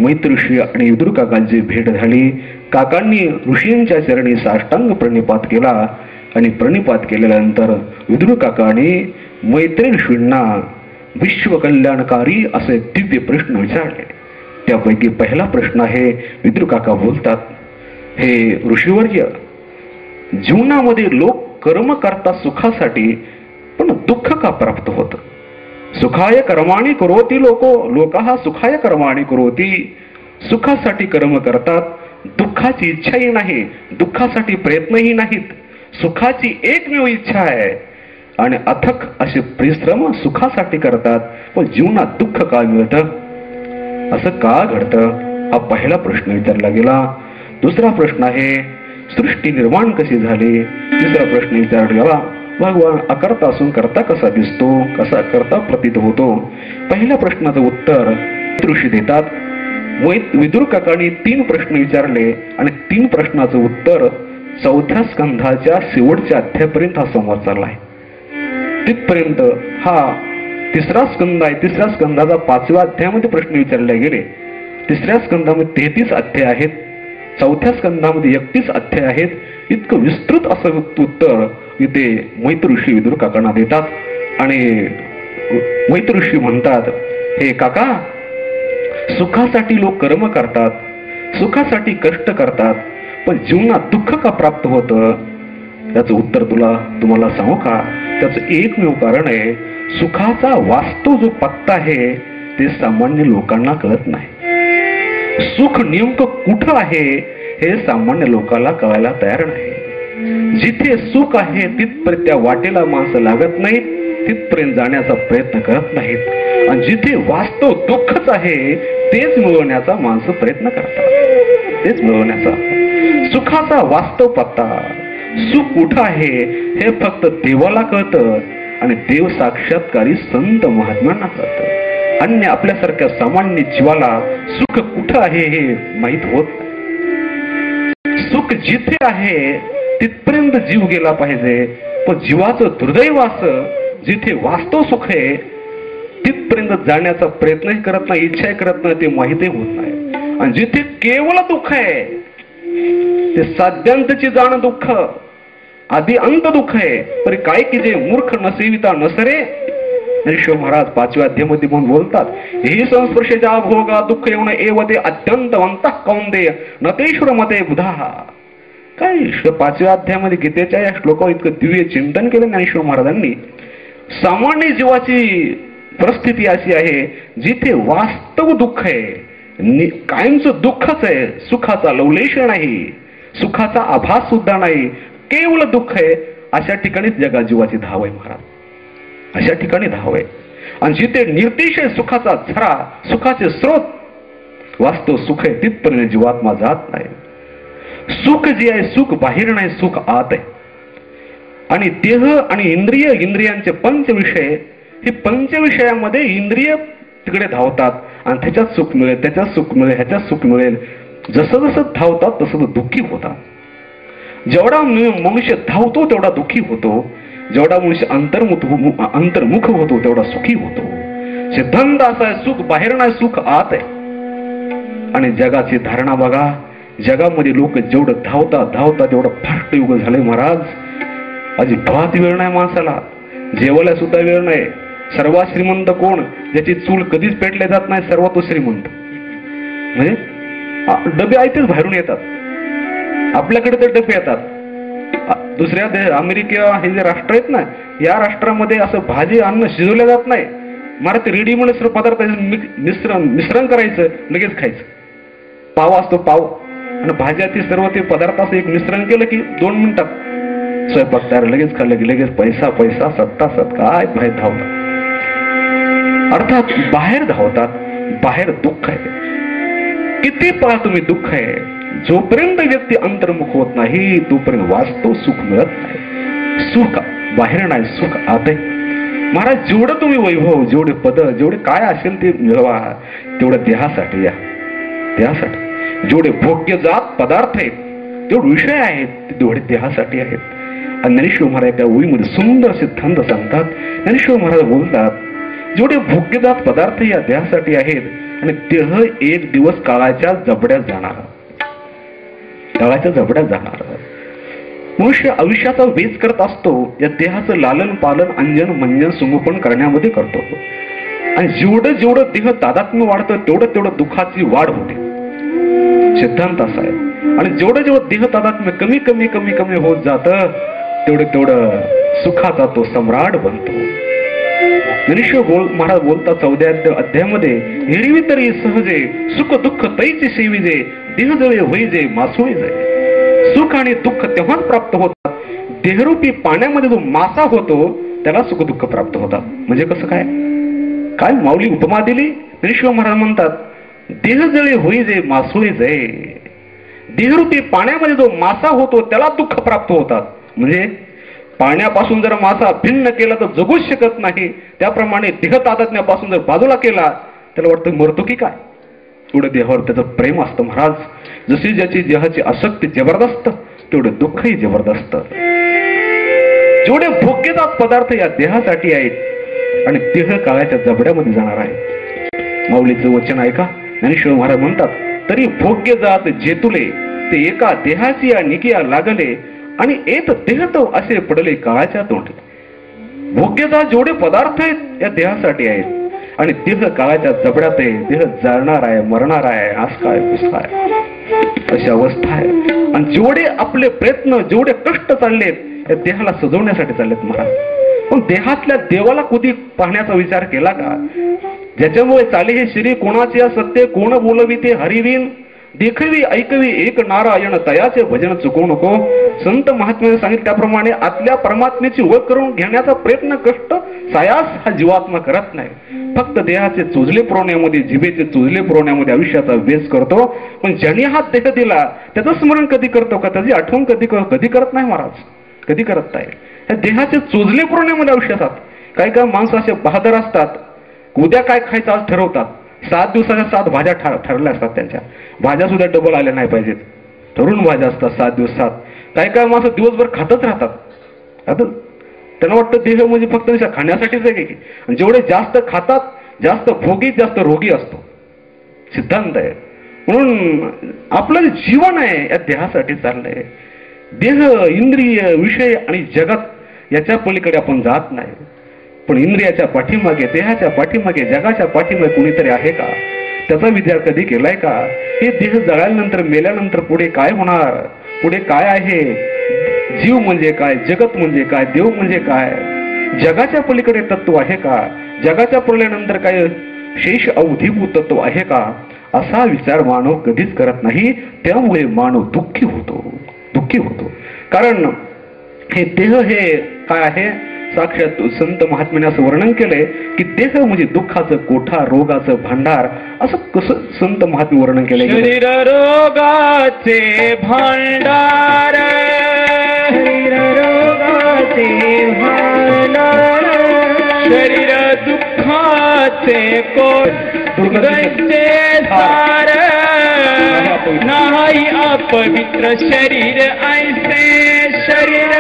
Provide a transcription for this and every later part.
मैत्र ऋषी आणि विदुर काकांची भेट झाली. काकांनी ऋषींच्या चरणी साष्टांग प्रणिपात केला आणि प्रणिपात केल्यानंतर विदुर काकांनी मैत्री ऋषींना विश्वकल्याणकारी असे दिव्य प्रश्न विचारले. त्यापैकी पहिला प्रश्न आहे. विदुर काका बोलतात, हे ऋषीवर्य, जीवनामध्ये लोक कर्म करता सुखासाठी, पण दुःख का प्राप्त होतं? सुखाय कर्माणी करोती लोकहा सुखाय कर्माणी करोती. सुखासाठी कर्म करतात, दुःखाची इच्छाही नाही, दुःखासाठी प्रयत्नही नाहीत. सुखाची एकमेव इच्छा आहे आणि अथक असे परिश्रम सुखासाठी करतात, पण जीवनात दुःख का मिळतं? असं का घडतं? हा पहिला प्रश्न विचारला गेला. दुसरा प्रश्न आहे, सृष्टी निर्माण कशी झाली? तिसरा प्रश्न विचारला गेला, भगवान अकर्ता असून करता कसा दिसतो, कसा करता प्रतीत होतो? पहिल्या प्रश्नाचं उत्तर ऋषी देतात. विदुर काकांनी 3 प्रश्न विचारले आणि 3 प्रश्नाचं उत्तर 4थ्या स्कंधाच्या शेवटच्या अध्यायापर्यंत हा संवाद चाललाय. तिथपर्यंत हा 3रा स्कंद आहे. 3ऱ्या स्कंदाचा 5व्या अध्यायामध्ये प्रश्न विचारले गेले. 3ऱ्या स्कंदामध्ये 33 अध्याय आहेत. 4थ्या स्कंदामध्ये 31 अध्याय आहेत. इतकं विस्तृत असं उत्तर इथे मैत्र ऋषी विदुर काकांना देतात. आणि मैत्र ऋषी म्हणतात, हे काका, सुखासाठी लोक कर्म करतात, सुखासाठी कष्ट करतात, पण जीवनात दुःख का प्राप्त होतं? त्याचं उत्तर तुम्हाला सांगू का? त्याचं एकमेव कारण आहे, सुखाचा वास्तव जो पत्ता आहे ते सामान्य लोकांना कळत नाही. सुख नेमकं कुठं आहे हे सामान्य लोकांना कळायला तयार नाही. जिथे सुख आहे तिथपर्यंत त्या वाटेला माणसं लागत नाहीत, तिथपर्यंत जाण्याचा प्रयत्न करत नाहीत. आणि जिथे वास्तव दुःखच आहे तेच मिळवण्याचा माणसं प्रयत्न करतात, तेच मिळवण्याचा. सुखाचा वास्तव पत्ता, सुख कुठं आहे हे फक्त देवाला कळतं आणि देव साक्षात्कारी संत महात्म्यांना कळतं. अन्य आपल्यासारख्या सामान्य जीवाला सुख कुठं आहे हे माहीत होत नाही. सुख जिथे आहे तिथपर्यंत जीव गेला पाहिजे, पण जीवाचं दुर्दैव असं, जिथे वास्तव सुख आहे तिथपर्यंत जाण्याचा प्रयत्नही करत नाही, इच्छाही करत नाही, ते माहिती होत नाही. आणि जिथे केवळ दुःख आहे ते साध्यांतची जाणं दुःख, आधी अंत दुःख आहे. पण काय की जे मूर्ख नसेविता नसरे, ज्ञानेश्वर महाराज 5व्या अध्यायामध्ये म्हणून बोलतात, ही संस्पर्शेच्या भोगा दुःख येऊन एवते अत्यंतवंत कौंदेय नतेश्वर मते बुधा. काय 5व्या अध्यायामध्ये गीतेच्या या श्लोकावर इतकं दिव्य चिंतन केलं ज्ञानेश्वर महाराजांनी. सामान्य जीवाची परिस्थिती अशी आहे जिथे वास्तव दुःख आहे, कायमचं दुःखच आहे, सुखाचा लवलेश नाही, सुखाचा आभास सुद्धा नाही, केवळ दुःख आहे. अशा ठिकाणीच जगा जीवाची धाव आहे महाराज, अशा ठिकाणी धाव आहे. आणि जिथे निर्तिशय सुखाचा झरा, सुखाचे स्रोत वास्तव सुख आहे, तिथपर्यंत जीवात्मा जात नाही. सुख जे आहे, सुख बाहेर नाही, सुख आत आहे. आणि देह आणि इंद्रिय, इंद्रियांचे पंचविषय, हे पंचविषयामध्ये इंद्रिय तिकडे धावतात आणि त्याच्यात सुख मिळेल, त्याच्यात सुख मिळेल, ह्याच्यात सुख मिळेल. जसं जसं धावतात तसं दुःखी होतात. जेवढा मनुष्य धावतो तेवढा दुःखी होतो, जेवढा मनुष्य अंतर्मुख होतो तेवढा सुखी होतो. सिद्धांत असा आहे, सुख बाहेर नाही, सुख आत आहे. आणि जगाची धारणा बघा, जगामध्ये लोक जेवढं धावतात तेवढं फास्ट युग झालंय महाराज. अजिबात वेळ नाही माणसाला, जेवायला सुद्धा वेळ नाही. सर्वात श्रीमंत कोण? ज्याची चूल कधीच पेटले जात नाही, सर्वात तो श्रीमंत. म्हणजे डबे आयतेच बाहेरून येतात, आपल्याकडे तर डबे येतात. दुसऱ्या अमेरिका हे जे राष्ट्र आहेत ना, या राष्ट्रामध्ये असं भाजी अन्न शिजवलं जात नाही. मला ते रेडीमेड पदार्थ मिश्रण करायचं, लगेच खायचं. पाव असतो पाव आणि भाज्याचे सर्व ते पदार्थाचं एक मिश्रण केलं की 2 मिनिटात स्वयंपाक तयार, लगेच खाल्लं की लगेच पैसा पैसा, सत्ता काय बाहेर धावतात. अर्थात बाहेर धावतात, बाहेर दुःख आहे. किती पळा तुम्ही दुःख आहे. जोपर्यंत व्यक्ती अंतर्मुख होत नाही तोपर्यंत वास्तव सुख मिळत नाही. सुख बाहेर नाही, सुख आत आहे. महाराज, जेवढं तुम्ही वैभव, जेवढे पद, जेवढे काय असेल ते मिळवा, तेवढं देहासाठी या. देहासाठी जेवढे भोग्य जात पदार्थ आहेत, तेवढे विषय आहेत, तेवढे देहासाठी आहेत. आणि ज्ञानेश्वर महाराज त्या ओळीमध्ये सुंदर सिद्धांत सांगतात. ज्ञानेश्वर महाराज बोलतात, जेवढे भोग्यजात पदार्थ या देहासाठी आहेत आणि देह एक दिवस काळाच्या जबड्यात जाणार. काळाच्या जबड्यात जाणार. मनुष्य आयुष्याचा वेच करत असतो या देहाचं लालन पालन अंजन मंजन संगोपन करण्यामध्ये करतो. आणि जेवढं जेवढं देह तादात्म्य वाढतं तेवढं तेवढं दुःखाची वाढ होते. सिद्धांत असा आहे. आणि जेवढं जेवढं देह तादात्म्य कमी कमी कमी कमी होत जातं तेवढं तेवढं सुखाचा तो सम्राट बनतो. महाराज बोलता 14व्या अध्यायामध्ये, हिरवी तरी सहजे सुख दुःख तैची सेविजे देह जळे होईजे मासोळी जाय. सुख आणि दुःख तेव्हाच प्राप्त होतात देहरूपी पाण्यामध्ये जो मासा होतो त्याला सुख दुःख प्राप्त होतात. म्हणजे कसं काय काय माऊली उपमा दिली. ज्ञानेश्वर महाराज म्हणतात, देह जळे होईजे मासोळी जाय. देहरूपी पाण्यामध्ये जो मासा होतो त्याला दुःख प्राप्त होतात. म्हणजे पाण्यापासून जर मासा भिन्न केला तर जगूच शकत नाही, त्याप्रमाणे देह तादात्म्यापासून जर बाजूला केला त्याला वाटतं मरतो की काय. एवढं देहावर त्याचं प्रेम असतं. महाराज जशी ज्याची देहाची आसक्ती जबरदस्त तेवढं दुःखही जबरदस्त. जेवढे भोग्यजात पदार्थ या देहासाठी आहेत आणि देह काळाच्या जबड्यामध्ये जाणार आहे. माऊलीचं वचन ऐका. ज्ञानेश्वर महाराज म्हणतात, तरी भोग्यजात जेतुले ते एका देहाची या निकिया लागले आणि एक देह तो असे पडले काळाच्या तोंडी. भोग्यजात जेवढे पदार्थ आहेत या देहासाठी आहेत आणि देह काळाच्या जबड्यात आहे. देह जाणार आहे, मरणार आहे, आज काय पुसकाय अशी अवस्था आहे. आणि जेवढे आपले प्रयत्न जेवढे कष्ट चाललेत या देहाला सजवण्यासाठी चाललेत महाराज. पण देहातल्या देवाला कधी पाहण्याचा विचार केला का. ज्याच्यामुळे चाले हे श्री कोणाचे सत्य कोण बोलवी ते हरिवीन देखवी ऐकवी एक नारायण तयाचे भजन चुकवू नको. संत महात्म्याने सांगितलं त्याप्रमाणे आतल्या परमात्म्याची ओळख करून घेण्याचा प्रयत्न कष्ट सायास हा जीवात्मा करत नाही. फक्त देहाचे चोजले पुरवण्यामध्ये जिभेचे चोजले पुरवण्यामध्ये आयुष्याचा वेस करतो. पण ज्याने हा देह दिला त्याचं स्मरण कधी करतो का, त्याची आठवण कधी करत नाही महाराज. कधी करत नाही. या देहाचे चोजले पुरवण्यामध्ये आयुष्यात काही काही माणसं असे बहादर असतात, उद्या काय खायचं आज ठरवतात. 7 दिवसाच्या 7 भाज्या ठरल्या असतात. त्यांच्या भाज्या सुद्धा डबल आल्या नाही पाहिजेत. ठरून भाज्या असतात 7 दिवसात. काही काही माणसं दिवसभर खातच राहतात. त्यांना वाटतं देह म्हणजे फक्त खाण्यासाठीच आहे की. आणि जेवढे जास्त खातात जास्त भोगी जास्त रोगी असतो. सिद्धांत आहे. म्हणून आपलं जीवन आहे या देहासाठी चाललंय. देह इंद्रिय विषय आणि जगत याच्या पलीकडे आपण जात नाही. पण इंद्रियाच्या पाठीमागे देहाच्या पाठीमागे जगाच्या पाठीमागे कुणीतरी आहे का, त्याचा विचार कधी केलाय का. हे देह जळाल्यानंतर मेल्यानंतर पुढे काय होणार, पुढे काय आहे, जीव म्हणजे काय, जगत म्हणजे काय, देव म्हणजे काय, जगाच्या पलीकडे तत्व आहे का, जगाच्या पडल्यानंतर काय शेष अवधीभूत तत्व आहे का, असा विचार मानव कधीच करत नाही. त्यामुळे मानव दुःखी होतो. कारण हे देह हे काय आहे, साक्षात संत महात्म्याने असं वर्णन केलंय की देह म्हणजे दुःखाचं कोठा, रोगाचं भांडार. असं कसं संत महात्मे वर्णन केलंय. शरीर रोगाचे भांडार, शरीर रोगाचे भांडार, शरीर दुःखाचे कोठे सार, नाही अपवित्र शरीर ऐसे शरीर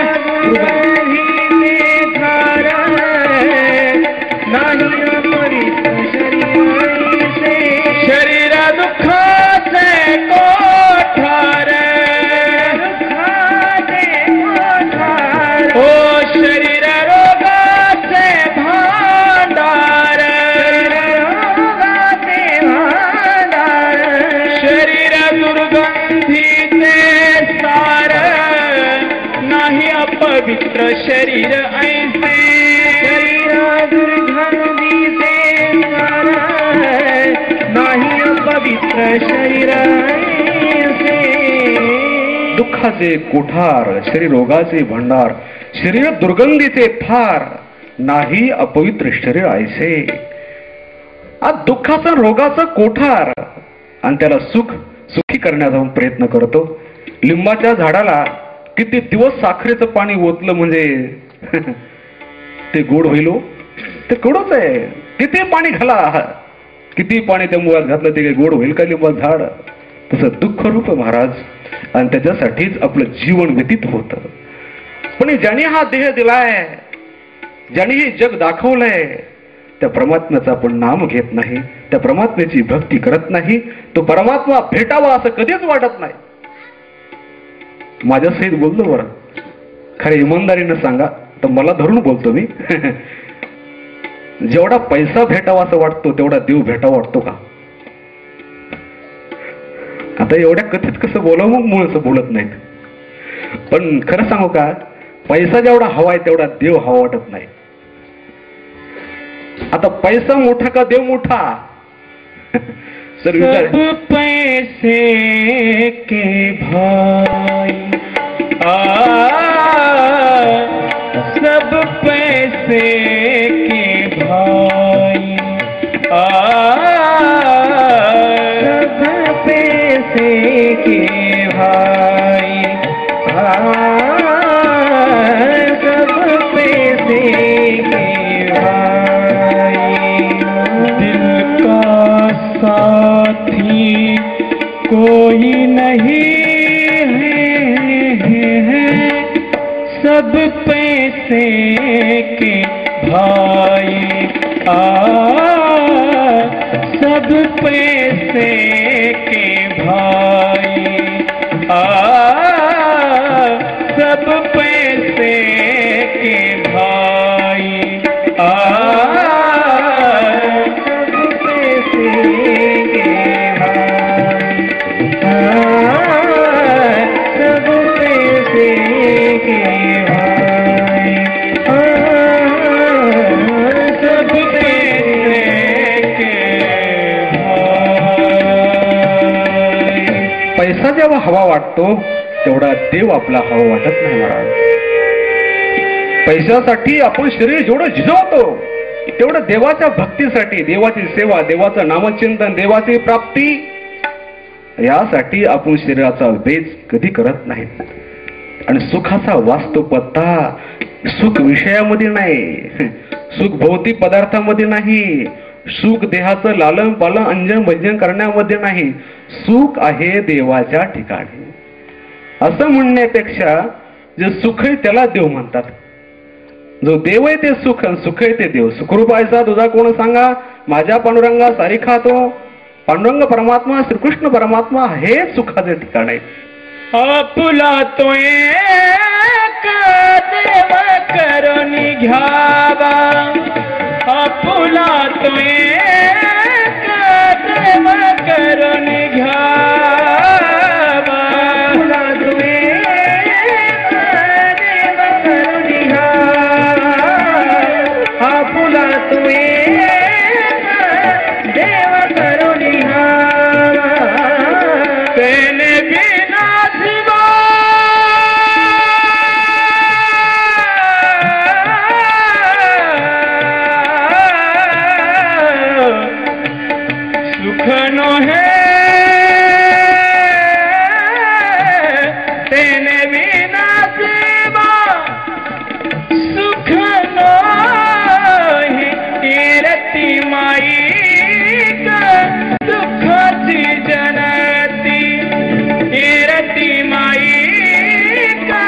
शरीर दुःखाचे कोठार, ओ शरीर रोगाचे भांडार, शरीर दुर्गंधीचे सार, नाही अपवित्र शरीर ऐसे शरीर दुर्गंधीचे नाही अपवित्र शरीर ऐसे. दुःखाचे कोठार, शरीर रोगाचे भांडार, शरीर दुर्गंधीचे थार, नाही अपवित्र शरीर ऐसे. आज दुःखाचा रोगाचा कोठार आणि त्याला सुखी करण्याचा प्रयत्न करतो. लिंबाच्या झाडाला किती दिवस साखरेचं पाणी ओतलं म्हणजे ते गोड होईल. ते गोडच आहे. किती पाणी घाला, किती पाणी त्या मुळात घातलं ते गोड होईल का लिंबाचं झाड. तसं दुःख रूप महाराज. आणि त्याच्यासाठीच आपलं जीवन व्यतीत होत. पण ज्याने हा देह दिलाय, ज्याने हे जग दाखवलंय त्या परमात्म्याचं आपण नाम घेत नाही, त्या परमात्म्याची भक्ती करत नाही, तो परमात्मा भेटावा असं कधीच वाटत नाही. माझ्या सहित बोलतो बरं, खऱ्या इमानदारीनं सांगा तर मला धरून बोलतो मी. जेवढा पैसा भेटावा असं वाटतो तेवढा देव भेटावा वाटतो का? आता एवढ्या कथेत कसं बोलावं मग मुळच बोलत नाहीत. पण खरं सांगू का, पैसा जेवढा हवाय तेवढा देव हवा वाटत नाही. आता पैसा मोठा का देव मोठा? सब पैसे के भाई, सब पैसे के भाई, सब पैसे के भाई, सब पैसे के भाई, दिल का साथी कोई नहीं है, सब पैसे के भाई, सब पैसे के भाई, सब पैसे के भाई, सब पैसे के भाई, सब पैसे के भाई, सब पैसे के भाई. पैसा जेव्हा हवा वाटतो तेवढा देव आपला हवा वाटत नाही महाराज. पैशासाठी आपण शरीर जेवढं झिजवतो तेवढं देवाच्या भक्तीसाठी, देवाची सेवा, देवाचं नामचिंतन, देवाची प्राप्ती यासाठी आपण शरीराचा वेच कधी करत नाही. आणि सुखाचा वास्तव पत्ता सुख विषयामध्ये नाही, सुख भौतिक पदार्थामध्ये नाही, सुख देहाचं लालन पालन अंजन भंजन करण्यामध्ये नाही, सुख आहे देवाच्या ठिकाणी. असं म्हणण्यापेक्षा जे सुख आहे त्याला देव म्हणतात. जो देव आहे ते सुख, सुख आहे ते देव. सुखरूप आहेचा तुझा कोण सांगा, माझ्या पांडुरंगा सारिखा तो. पांडुरंग परमात्मा, श्रीकृष्ण परमात्मा हे सुखाचे ठिकाण आहे. आपुला तो एक देव करून घ्यावा, आपुला तो एक देव करून घ्यावा, आपुला तो एक देव करून घ्यावा, आपुला तो एक देव करून घ्यावा, तेने बिना शिवा सुख नो है, तेने बिना शिवा सुख नो है. तेरती माई का दुःखाची जनती, तेरती माई का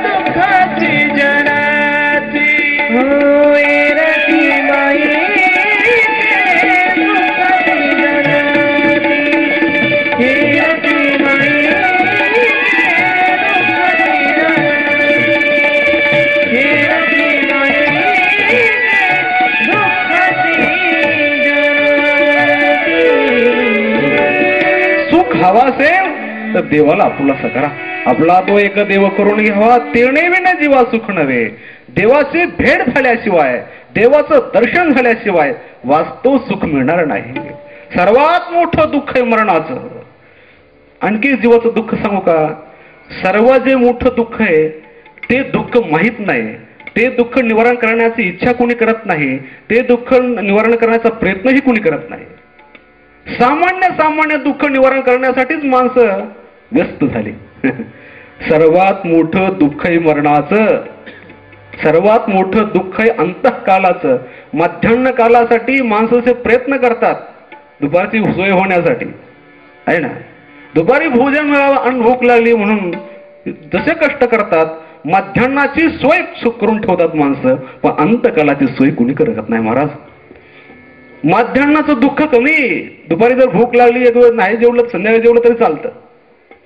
दुःखाची जनती, तेरती माई दुःखाची जनती, तेरती माई दुःखाची जनती, तेरती माई दुःखाची जनती. सुख हवा असेल तर देवाला आपुलासा करा. आपला तो एक देव करून घ्यावा, तेणे विना जीवा सुख नव्हे. देवाची भेट झाल्याशिवाय, देवाचं दर्शन झाल्याशिवाय वास्तव सुख मिळणार नाही. सर्वात मोठं दुःख आहे मरणाचं. आणखी जीवाचं दुःख सांगू का, सर्व जे मोठं दुःख आहे ते दुःख माहीत नाही, ते दुःख निवारण करण्याची इच्छा कोणी करत नाही, ते दुःख निवारण करण्याचा प्रयत्नही कोणी करत नाही. सामान्य दुःख निवारण करण्यासाठीच माणसं व्यस्त झाली. सर्वात मोठं दुःख आहे मरणाचं, सर्वात मोठं दुःख आहे अंतःकालाचं. मध्यान्ह कालासाठी माणसाचे प्रयत्न करतात, दुपारची सोय होण्यासाठी आहे ना. दुपारी भोजन मिळावं आणि भूक लागली म्हणून जसे कष्ट करतात, मध्यान्हाची सोय करून ठेवतात माणसं, पण अंतकालाची सोय कुणी करत नाही महाराज. माध्यान्नाचं दुःख कमी. दुपारी जर भूक लागली एक वेळ नाही जेवलं संध्याकाळी जेवलं तरी चालतं.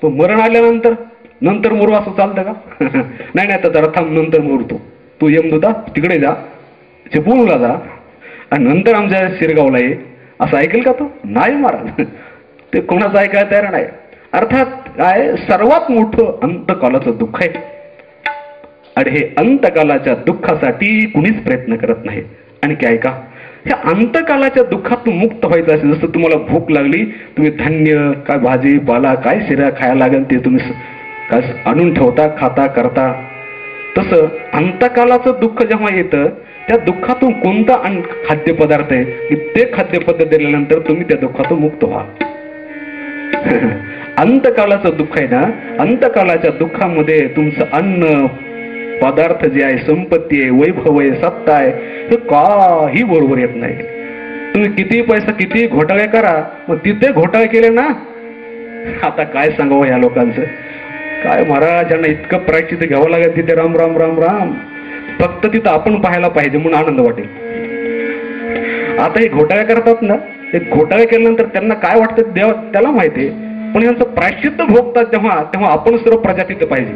तो मरण आल्यानंतर नंतर मरू असं चालतं का? नाही नाही, तर जरा थांब, नंतर मरतो. तू यमदूता तिकडे जा, चिपळूणला जा आणि नंतर आमच्या शिरगावला ये, असं ऐकेल का तो? नाही महाराज, ते कोणाचं ऐकायला तयार नाही. अर्थात काय, सर्वात मोठं अंतकालाचं दुःख आहे आणि हे अंतकालाच्या दुःखासाठी कुणीच प्रयत्न करत नाही. आणि काय का, ह्या अंतकालाच्या दुःखातून मुक्त व्हायचं असेल, जसं तुम्हाला भूक लागली, तुम्ही धान्य काय भाजी पाला काय शिरा खायला लागेल ते तुम्ही काय आणून ठेवता, खाता करता, तसं अंतकालाचं दुःख जेव्हा येतं त्या दुःखातून कोणता खाद्यपदार्थ आहे की ते खाद्यपदार्थ दिल्यानंतर तुम्ही त्या दुःखातून मुक्त व्हा. अंतकालाचं दुःख आहे ना, अंतकालाच्या दुःखामध्ये तुमचं अन्न पदार्थ जे आहे, संपत्ती आहे, वैभव आहे, सत्ता आहे, हे काही बरोबर येत नाही. तुम्ही किती पैसा किती घोटाळे करा, मग तिथे घोटाळे केले ना, आता काय सांगावं ह्या लोकांचं. काय महाराज, यांना इतकं प्रायश्चित्त घ्यावं लागेल तिथे, राम राम राम राम, फक्त तिथं आपण पाहायला पाहिजे म्हणून आनंद वाटेल. आता हे घोटाळे करतात ना, ते घोटाळे केल्यानंतर त्यांना काय वाटतं देव त्याला माहिती आहे, पण यांचं प्रायश्चित्त भोगतात तेव्हा तेव्हा आपण सर्व प्रजा तिथं पाहिजे.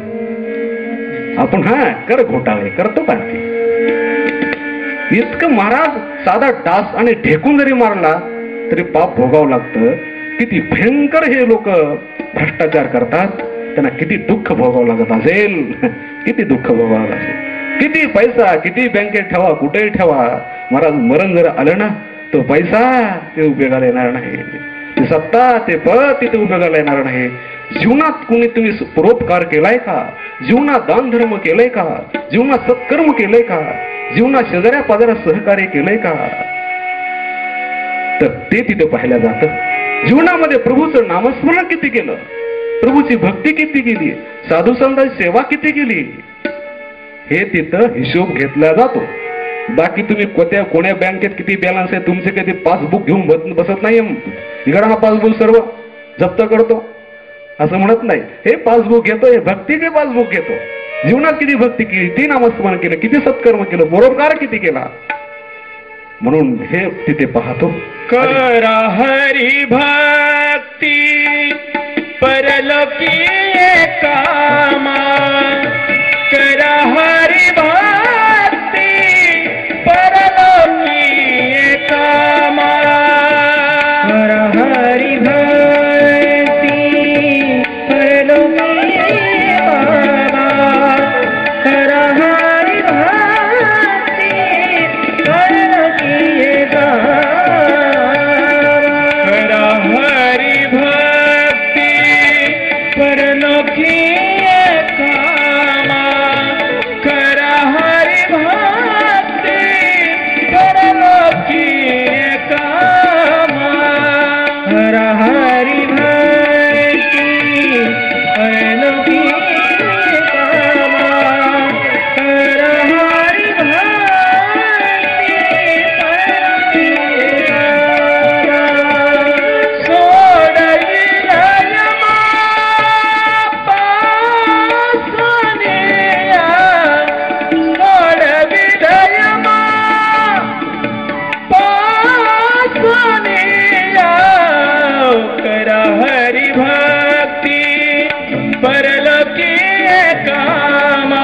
आपण कर घोटाळे करतो का ते इतकं महाराज, साधा डास आणि ढेकून जरी मारला तरी पाप भोगावं लागतं. किती भयंकर हे लोक भ्रष्टाचार करतात, त्यांना किती दुःख भोगावं लागत असेल, किती दुःख भोगावं असेल. किती पैसा किती बँकेत ठेवा, कुठेही ठेवा, महाराज मरण जर आलं ना, तो पैसा ते उपयोगाला येणार नाही, ते सत्ता ते पद तिथे उपयोगाला येणार नाही. जीवनात कुणी तुम्ही परोपकार केलाय का? जीवनात दान धर्म केलंय का? जीवनात सत्कर्म केलंय का? जीवनात शेजाऱ्या पाजाऱ्या सहकार्य केलंय का? तर ते तिथे पाहिलं जातं. जीवनामध्ये प्रभूचं नामस्मरण किती केलं, प्रभूची भक्ती किती केली, साधू संतांची सेवा किती केली, हे तिथं हिशोब घेतला जातो. बाकी तुम्ही कोण्या बँकेत किती बॅलन्स आहे तुमचे कधी पासबुक घेऊन बसत नाही. इकडा पासबुक सर्व जप्त करतो असं म्हणत नाही. हे पासबुक घेतो, हे भक्तीचे पासबुक घेतो. जीवनात किती भक्ती केली, किती नामस्मरण केलं, किती सत्कर्म केलं, परोपकार किती केला, म्हणून हे तिथे पाहतो. करा हरी भक्ती परलोकी कामा, करा हरी भक्ती परलोकी कामा, करा हरी भक्ती परलोकी कामा, करा हरी भक्ती परलोकी कामा, करा हरी भक्ती परलोकी कामा, करा हरी भक्ती परलोकी कामा, करा हरी भक्ती परलोकी कामा, करा हरी भक्ती परलोकी कामा. सोडविला यमा पासनिया, सोडविला यमा पासनिया, करा हरी भक्ती परलोकी कामा,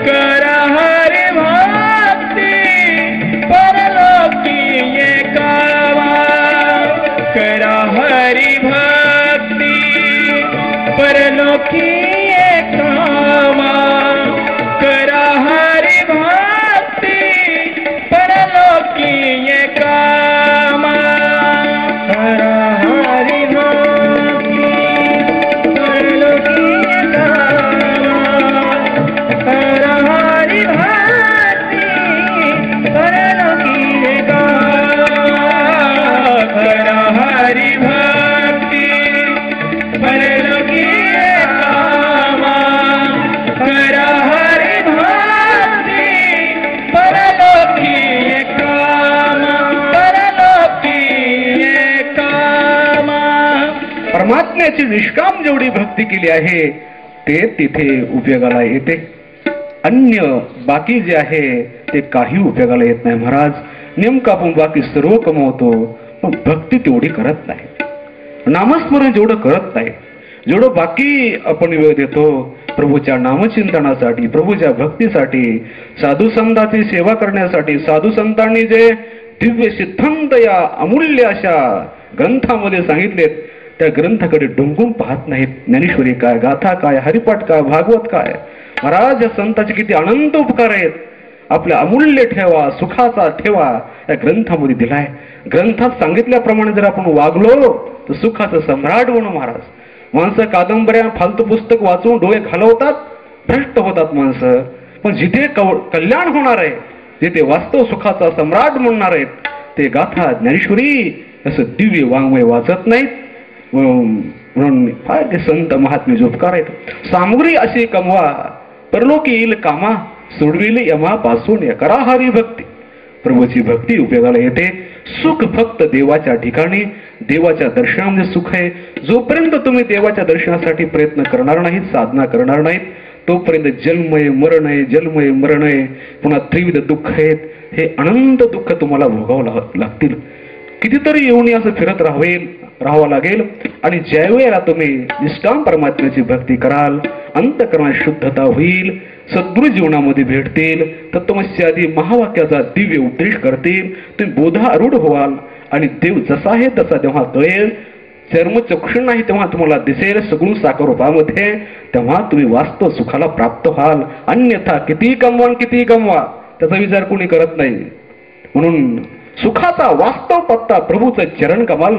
करा हरी भक्ती परलोकी कामा, करा हरी भक्ती परलोकी कामा, करा हरी भक्ती परलोकी कामा, करा हरी भक्ती परलोकी कामा, करा हरी भक्ती परलोकी कामा, करा हरी भक्ती परलोकी कामा, करा हरी भक्ती परलोकी कामा, परलोकी कामा. परमात्म्याची निष्काम जेवढी भक्ती केली आहे ते तिथे उपयोगाला येते. अन्य बाकी जे आहे ते काही उपयोगाला येत नाही महाराज. नेमकं आपण बाकी सर्व कमवतो, पण भक्ती तेवढी करत नाही. नामस्मरण जेवढं करत नाही, जेवढं बाकी आपण वेळ देतो प्रभूच्या नामचिंतनासाठी, प्रभूच्या भक्तीसाठी, साधू संतांची सेवा करण्यासाठी, साधू संतांनी जे दिव्य सिद्धांत या अमूल्य अशा ग्रंथामध्ये सांगितलेत, त्या ग्रंथाकडे डोंगून पाहत नाहीत. ज्ञानेश्वरी काय, गाथा काय, हरिपाठ काय, भागवत काय. महाराज या संतांचे किती अनंत उपकार आहेत. आपल्या अमूल्य ठेवा, सुखाचा ठेवा या ग्रंथामध्ये दिलाय. ग्रंथात सांगितल्याप्रमाणे जर आपण वागलो तर सुखाचं सम्राट बनू. महाराज, माणसं कादंबऱ्या फालतू पुस्तक वाचून डोळे घालवतात, भ्रष्ट होतात माणसं. पण जिथे कल्याण होणार आहे, जिथे वास्तव सुखाचा सम्राट म्हणणार आहेत, ते गाथा ज्ञानेश्वरी असं दिव्य वाङ्मय वाचत नाहीत. म्हणून फार ते संत महात्मे उपकार आहेत. सामुग्री अशी कमवा, परलोकी येईल कामा, सोडविल यमापासून करा हरी भक्ती. प्रभूची भक्ती उपयोगाला येते. सुख फक्त देवाच्या ठिकाणी, देवाच्या दर्शनामध्ये सुख आहे. जोपर्यंत तुम्ही देवाच्या दर्शनासाठी प्रयत्न करणार नाहीत, साधना करणार नाहीत, तोपर्यंत जन्मय मरण आहे, जन्मय मरण आहे, पुन्हा त्रिविध दुःख आहेत. हे अनंत दुःख तुम्हाला भोगावं लागतील. कितीतरी येऊन असं फिरत राहावं लागेल. आणि ज्या वेळेला तुम्ही निष्काम परमात्म्याची भक्ती कराल, अंतःकरणात शुद्धता होईल, सद्गुरू जीवनामध्ये भेटतील, तत्त्वमसी आदी महावाक्याचा दिव्य उपदेश करतील, तुम्ही बोधारूढ व्हाल. आणि देव जसा आहे तसा तेव्हा कळेल. चर्मचक्षु नाही तेव्हा तुम्हाला दिसेल सगुण साकार रूपामध्ये, तेव्हा तुम्ही वास्तव सुखाला प्राप्त व्हाल. अन्यथा किती कमवा किती कमवा त्याचा विचार कोणी करत नाही. म्हणून सुखाचा वास्तव पत्ता प्रभूचं चरण कमाल,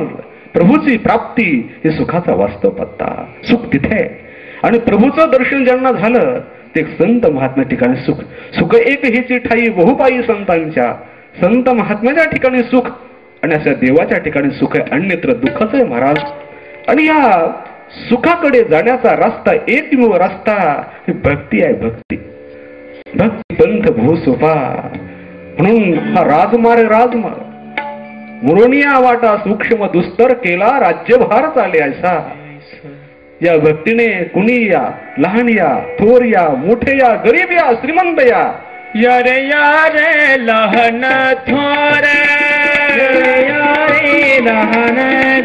प्रभूची प्राप्ती हे सुखाचा वास्तव पत्ता. सुख तिथे आणि प्रभूचं दर्शन ज्यांना झालं ते संत महात्म्या ठिकाणी सुख. सुख एक हेची ठाई बहुपायी संतांच्या, संत महात्म्याच्या ठिकाणी सुख आणि अशा देवाच्या ठिकाणी सुख आहे, अन्यत्र दुःखच आहे महाराज. आणि या सुखाकडे जाण्याचा रस्ता, एकमेव रस्ता ही भक्ती आहे. भक्ती भक्ती पंथ भूसोपा. म्हणून हा राजमार्ग मुरोनिया वाटा सूक्ष्म दुस्तर केला, राज्यभार चाले ऐसा. या भक्तीने कुणी या, लहान या, थोर या, मोठे या, गरीब या, श्रीमंत या, यारे यारे लहान थोर, यारे लहान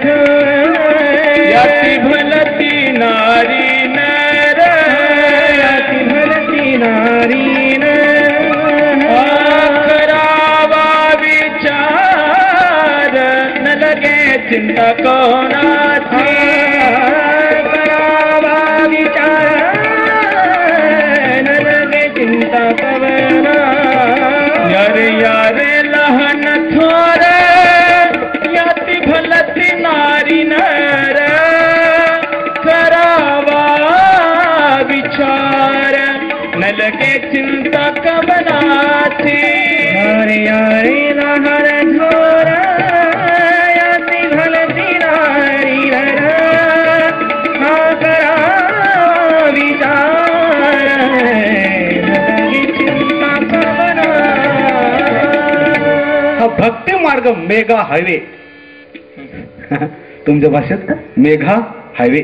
थोर, याती भलती नारी नर, याती भलती नारी नर, करावा विचार न लगे चिंता कोणाची, करावा विचार न लगे चिंता कवना. यारे यारे लहान थोर, याती भलती नारी नर, करावा विचार न लगे चिंता कवनाची. यारे यारे लहान थोर, याती भलती नारी नर, करावा विचार न लगे चिंता कवना. हा भक्ती मार्ग मेगा हायवे. तुमच्या भाषेत मेघा हायवे.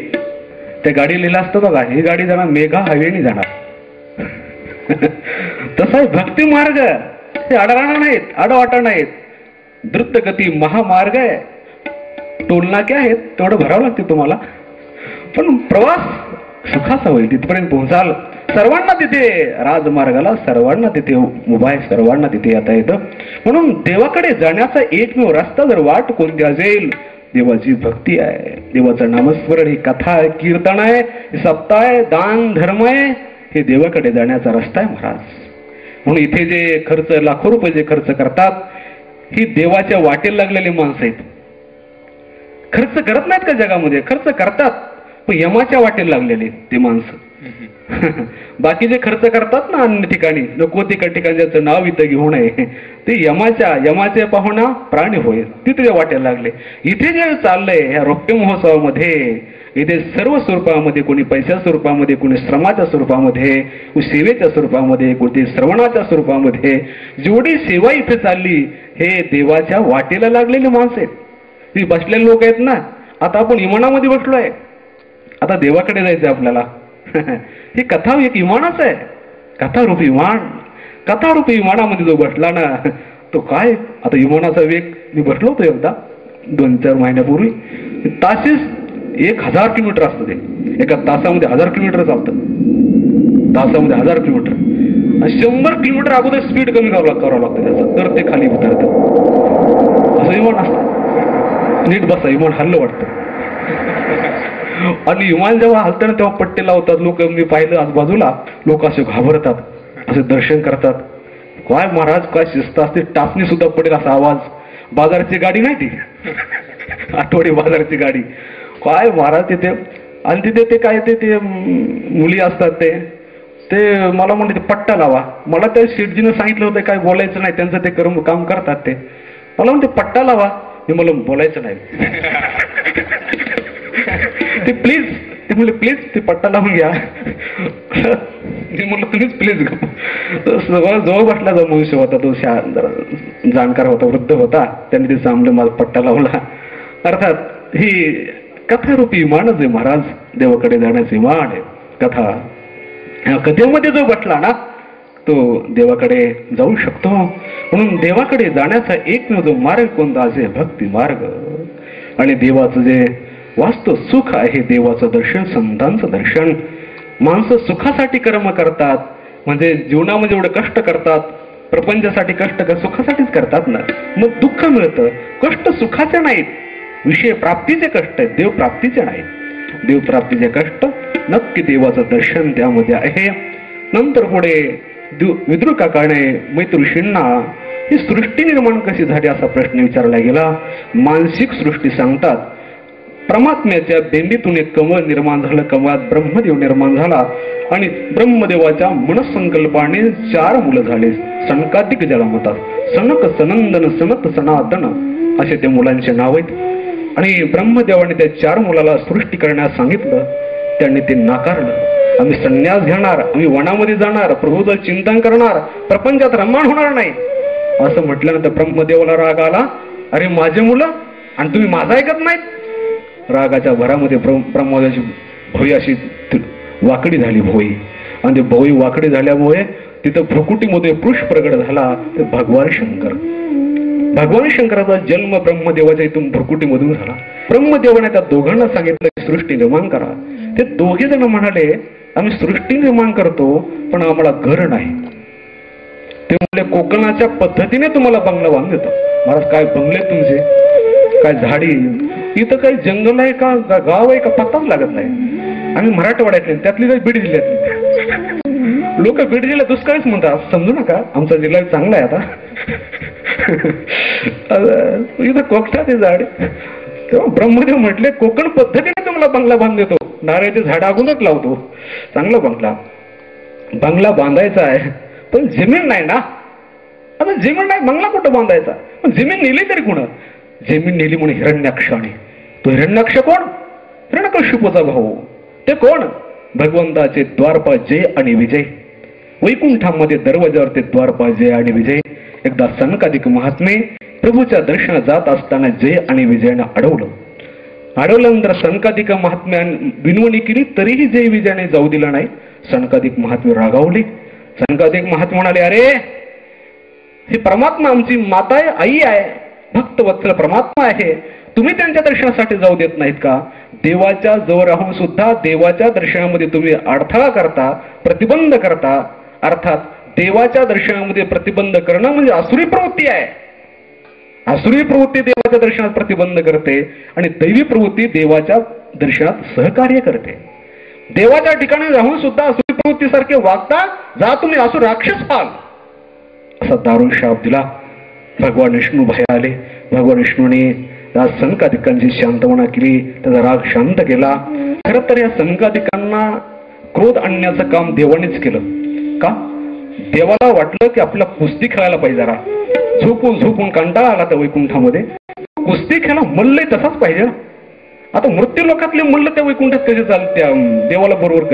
त्या गाडी लिहिलं असतं बघा, ही गाडी जाणार मेघा हायवेने जाणार. तसा आहे भक्ती मार्ग. ते अडराणा नाहीत, आडवाटा नाहीत, द्रुतगती महामार्ग आहे. टोलनाके आहेत, तेवढं भरावं लागते तुम्हाला, पण प्रवास सुखाचा होईल. तिथपर्यंत पोहोचाल. सर्वांना तिथे राजमार्गाला, सर्वांना तिथे उभा आहे, सर्वांना तिथे येता येतं. म्हणून देवाकडे जाण्याचा एकमेव रस्ता जर वाट कोणती असेल, देवाची भक्ती आहे, देवाचं नामस्मरण, ही कथा आहे, कीर्तन आहे, सप्ताह आहे, दान धर्म आहे, हे देवाकडे जाण्याचा रस्ता आहे महाराज. म्हणून इथे जे खर्च, लाखो रुपये जे खर्च करतात, ही देवाच्या वाटेला लागलेली माणसं आहेत. खर्च करत नाहीत का जगामध्ये? खर्च करतात, पण यमाच्या वाटेला लागलेले ते माणसं. बाकी जे खर्च करतात ना अन्य ठिकाणी, नको ठिकाणी ज्याचं नाव इथं घेऊ नये, ते यमाचे पाहुणा प्राणी होय, तिथे वाटेला लागले. इथे जे चाललंय ह्या रौप्य महोत्सवामध्ये, इथे सर्व स्वरूपामध्ये, कोणी पैशाच्या स्वरूपामध्ये, कोणी श्रमाच्या स्वरूपामध्ये, कोणी सेवेच्या स्वरूपामध्ये, कोणी श्रवणाच्या स्वरूपामध्ये, जेवढी सेवा इथे चालली, हे देवाच्या वाटेला लागलेली माणसं आहेत. ती बसलेले लोक आहेत ना. आता आपण विमानामध्ये बसलोय, आता देवाकडे जायचं आपल्याला. ही कथा एक विमानच आहे, कथारूपी विमान. कथारूपी विमानामध्ये जो बसला ना, तो काय आता विमानाचा वेग मी बसलो होतो एकदा 2-4 महिन्यापूर्वी. ताशीच 1000 किलोमीटर असतं ते. एका तासामध्ये 1000 किलोमीटर चालतं. तासामध्ये 1000 किलोमीटर. 100 किलोमीटर अगोदर स्पीड कमी करावं लागतं त्याचं, तर ते खाली उतरतं. असं विमान असतं. नीट बसा, विमान हल्लं वाटतं. आणि विमान जेव्हा हलतं ना तेव्हा पट्टे लावतात लोक. मी पाहिलं आजूबाजूला लोक असे घाबरतात, असे दर्शन करतात. काय महाराज काय शिस्त असते, टाचणी सुद्धा पडेल असा आवाज. बाजाराची गाडी नाही ती, आठवडी बाजाराची गाडी. काय महाराज तिथे. आणि तिथे ते काय ते मुली असतात ते मला म्हणते ते पट्टा लावा. मला त्या शेठजीनं सांगितलं होतं काय बोलायचं नाही, त्यांचं ते काम करतात ते. मला म्हणते पट्टा लावा. मी मला बोलायचं नाही. ते प्लीज, ते म्हणले प्लीज ते पट्टा लावून घ्या. मी म्हणलं तुम्हीच प्लीज. जवळ बसला जो मनुष्य होता तो जाणकार होता, वृद्ध होता, त्यांनी ते सामने माझा पट्टा लावला. अर्थात ही कथारूपी विमानच आहे महाराज, देवाकडे जाण्याचे विमान आहे. कथा कथेमध्ये जो बसला ना तो देवाकडे जाऊ शकतो. म्हणून देवाकडे जाण्याचा एकमेव जो मार्ग कोणता असे भक्ती मार्ग. आणि देवाचं जे वास्तव सुख आहे, देवाचं दर्शन, संतांचं दर्शन. माणसं सुखासाठी कर्म करतात, म्हणजे जीवनामध्ये एवढे कष्ट करतात, प्रपंचासाठी कष्ट सुखासाठीच करतात ना, मग दुःख मिळतं. कष्ट सुखाचे नाहीत, विषय प्राप्तीचे कष्ट आहेत, देव प्राप्तीचे नाहीत. देव प्राप्तीचे कष्ट नक्की देवाचं दर्शन त्यामध्ये आहे. नंतर पुढे विदुर काकाने मैत्र ऋषींना ही सृष्टी निर्माण कशी झाली असा प्रश्न विचारला गेला. मानसिक सृष्टी सांगतात. परमात्म्याच्या बेंबीतून एक कमळ निर्माण झालं, कमळात ब्रह्मदेव निर्माण झाला आणि ब्रह्मदेवाच्या मनसंकल्पाने 4 मुलं झाले. सनकादिक ज्याला म्हणतात, सनक, सनंदन, सनत, सनातन असे त्या मुलांचे नाव आहेत. आणि ब्रह्मदेवाने त्या 4 मुलाला सृष्टी करण्यास सांगितलं, त्यांनी ते नाकारलं. आम्ही संन्यास घेणार, आम्ही वनामध्ये जाणार, प्रभूचं चिंतन करणार, प्रपंचात रममाण होणार नाही असं म्हटल्यानंतर ब्रह्मदेवाला राग आला. अरे माझे मुलं आणि तुम्ही माझं ऐकत नाहीत. रागाच्या भरामध्ये ब्रह्मदेवाची भोई अशी वाकडी झाली भोई. आणि ते भोई वाकडी झाल्यामुळे तिथं भ्रुकुटीमध्ये पुरुष प्रगट झाला, ते भगवान शंकर. भगवान शंकराचा जन्म ब्रह्मदेवाच्या इथून भ्रुकुटीमधून झाला. ब्रह्मदेवाने त्या दोघांना सांगितलं की सृष्टी निर्माण करा. ते दोघे जण म्हणाले आम्ही सृष्टी निर्माण करतो पण आम्हाला घर नाही. ते म्हणले कोकणाच्या पद्धतीने तुम्हाला बंगला बांधून देतो. महाराज काय बंगले तुमचे, काय झाडी, इथं काही जंगल आहे का, गाव आहे का, पत्ताच लागत नाही. आम्ही मराठवाड्यातले, त्यातली काही बीड जिल्ह्यातली लोक. बीड जिल्ह्यात दुष्काळीच म्हणतात, समजू नका, आमचा जिल्हा चांगला आहे आता. इथं कोकणाचे झाड. तेव्हा ब्रह्मदेव म्हटले कोकण पद्धतीने तुम्हाला बंगला बांधून देतो, नारळाचे झाड अगोदरच लावतो, चांगला बंगला बांधायचा आहे पण जमीन नाही ना. आता जमीन नाही, बंगला कुठं बांधायचा. पण जमीन नेली तरी कुणं. जमीन नेली म्हणून हिरण्याक्षाने. तो हिरण्याक्ष कोण? हिरण्यकशिपूचा भाऊ. ते कोण? भगवंताचे द्वारपाल जय आणि विजय. वैकुंठामध्ये दरवाजावर ते द्वारपाल जय आणि विजय. एकदा सनकादिक महात्मे प्रभूच्या दर्शनात जात असताना जय आणि विजयानं अडवल्यानंतर सनकादिक महात्म्याने विनवणी केली तरीही जय विजयाने जाऊ दिला नाही. सनकादिक महात्मे रागावले. सनकादिक महात्मे म्हणाले अरे ही परमात्मा आमची माता आहे, आई आहे, भक्त वत्सल परमात्मा आहे, तुम्ही त्यांच्या दर्शनासाठी जाऊ देत नाहीत का? देवाच्या जवळ राहून सुद्धा देवाच्या दर्शनामध्ये तुम्ही अडथळा करता, प्रतिबंध करता. अर्थात देवाच्या दर्शनामध्ये प्रतिबंध करणं म्हणजे आसुरी प्रवृत्ती आहे. आसुरी प्रवृत्ती देवाच्या दर्शनात प्रतिबंध करते आणि दैवी प्रवृत्ती देवाच्या दर्शनात सहकार्य करते. देवाच्या ठिकाणी राहून सुद्धा आसुरी प्रवृत्तीसारखे वागता, जा तुम्ही आसुर राक्षस व्हाल असा दारुण शाप दिला. भगवान विष्णू भय आले. भगवान विष्णूने या सनकादिकांची शांतवना केली, त्याचा राग शांत केला. खरं तर या सनकादिकांना क्रोध आणण्याचं काम देवानेच केलं. का? देवाला वाटलं की आपल्याला कुस्ती खेळायला पाहिजे. जरा झोपून कंटाळा आला त्या वैकुंठामध्ये. कुस्ती खेळा मल्ल तसाच पाहिजे ना. आता मृत्यू लोकातले मल्ल त्या वैकुंठात कसे चालते देवाला बरोबर.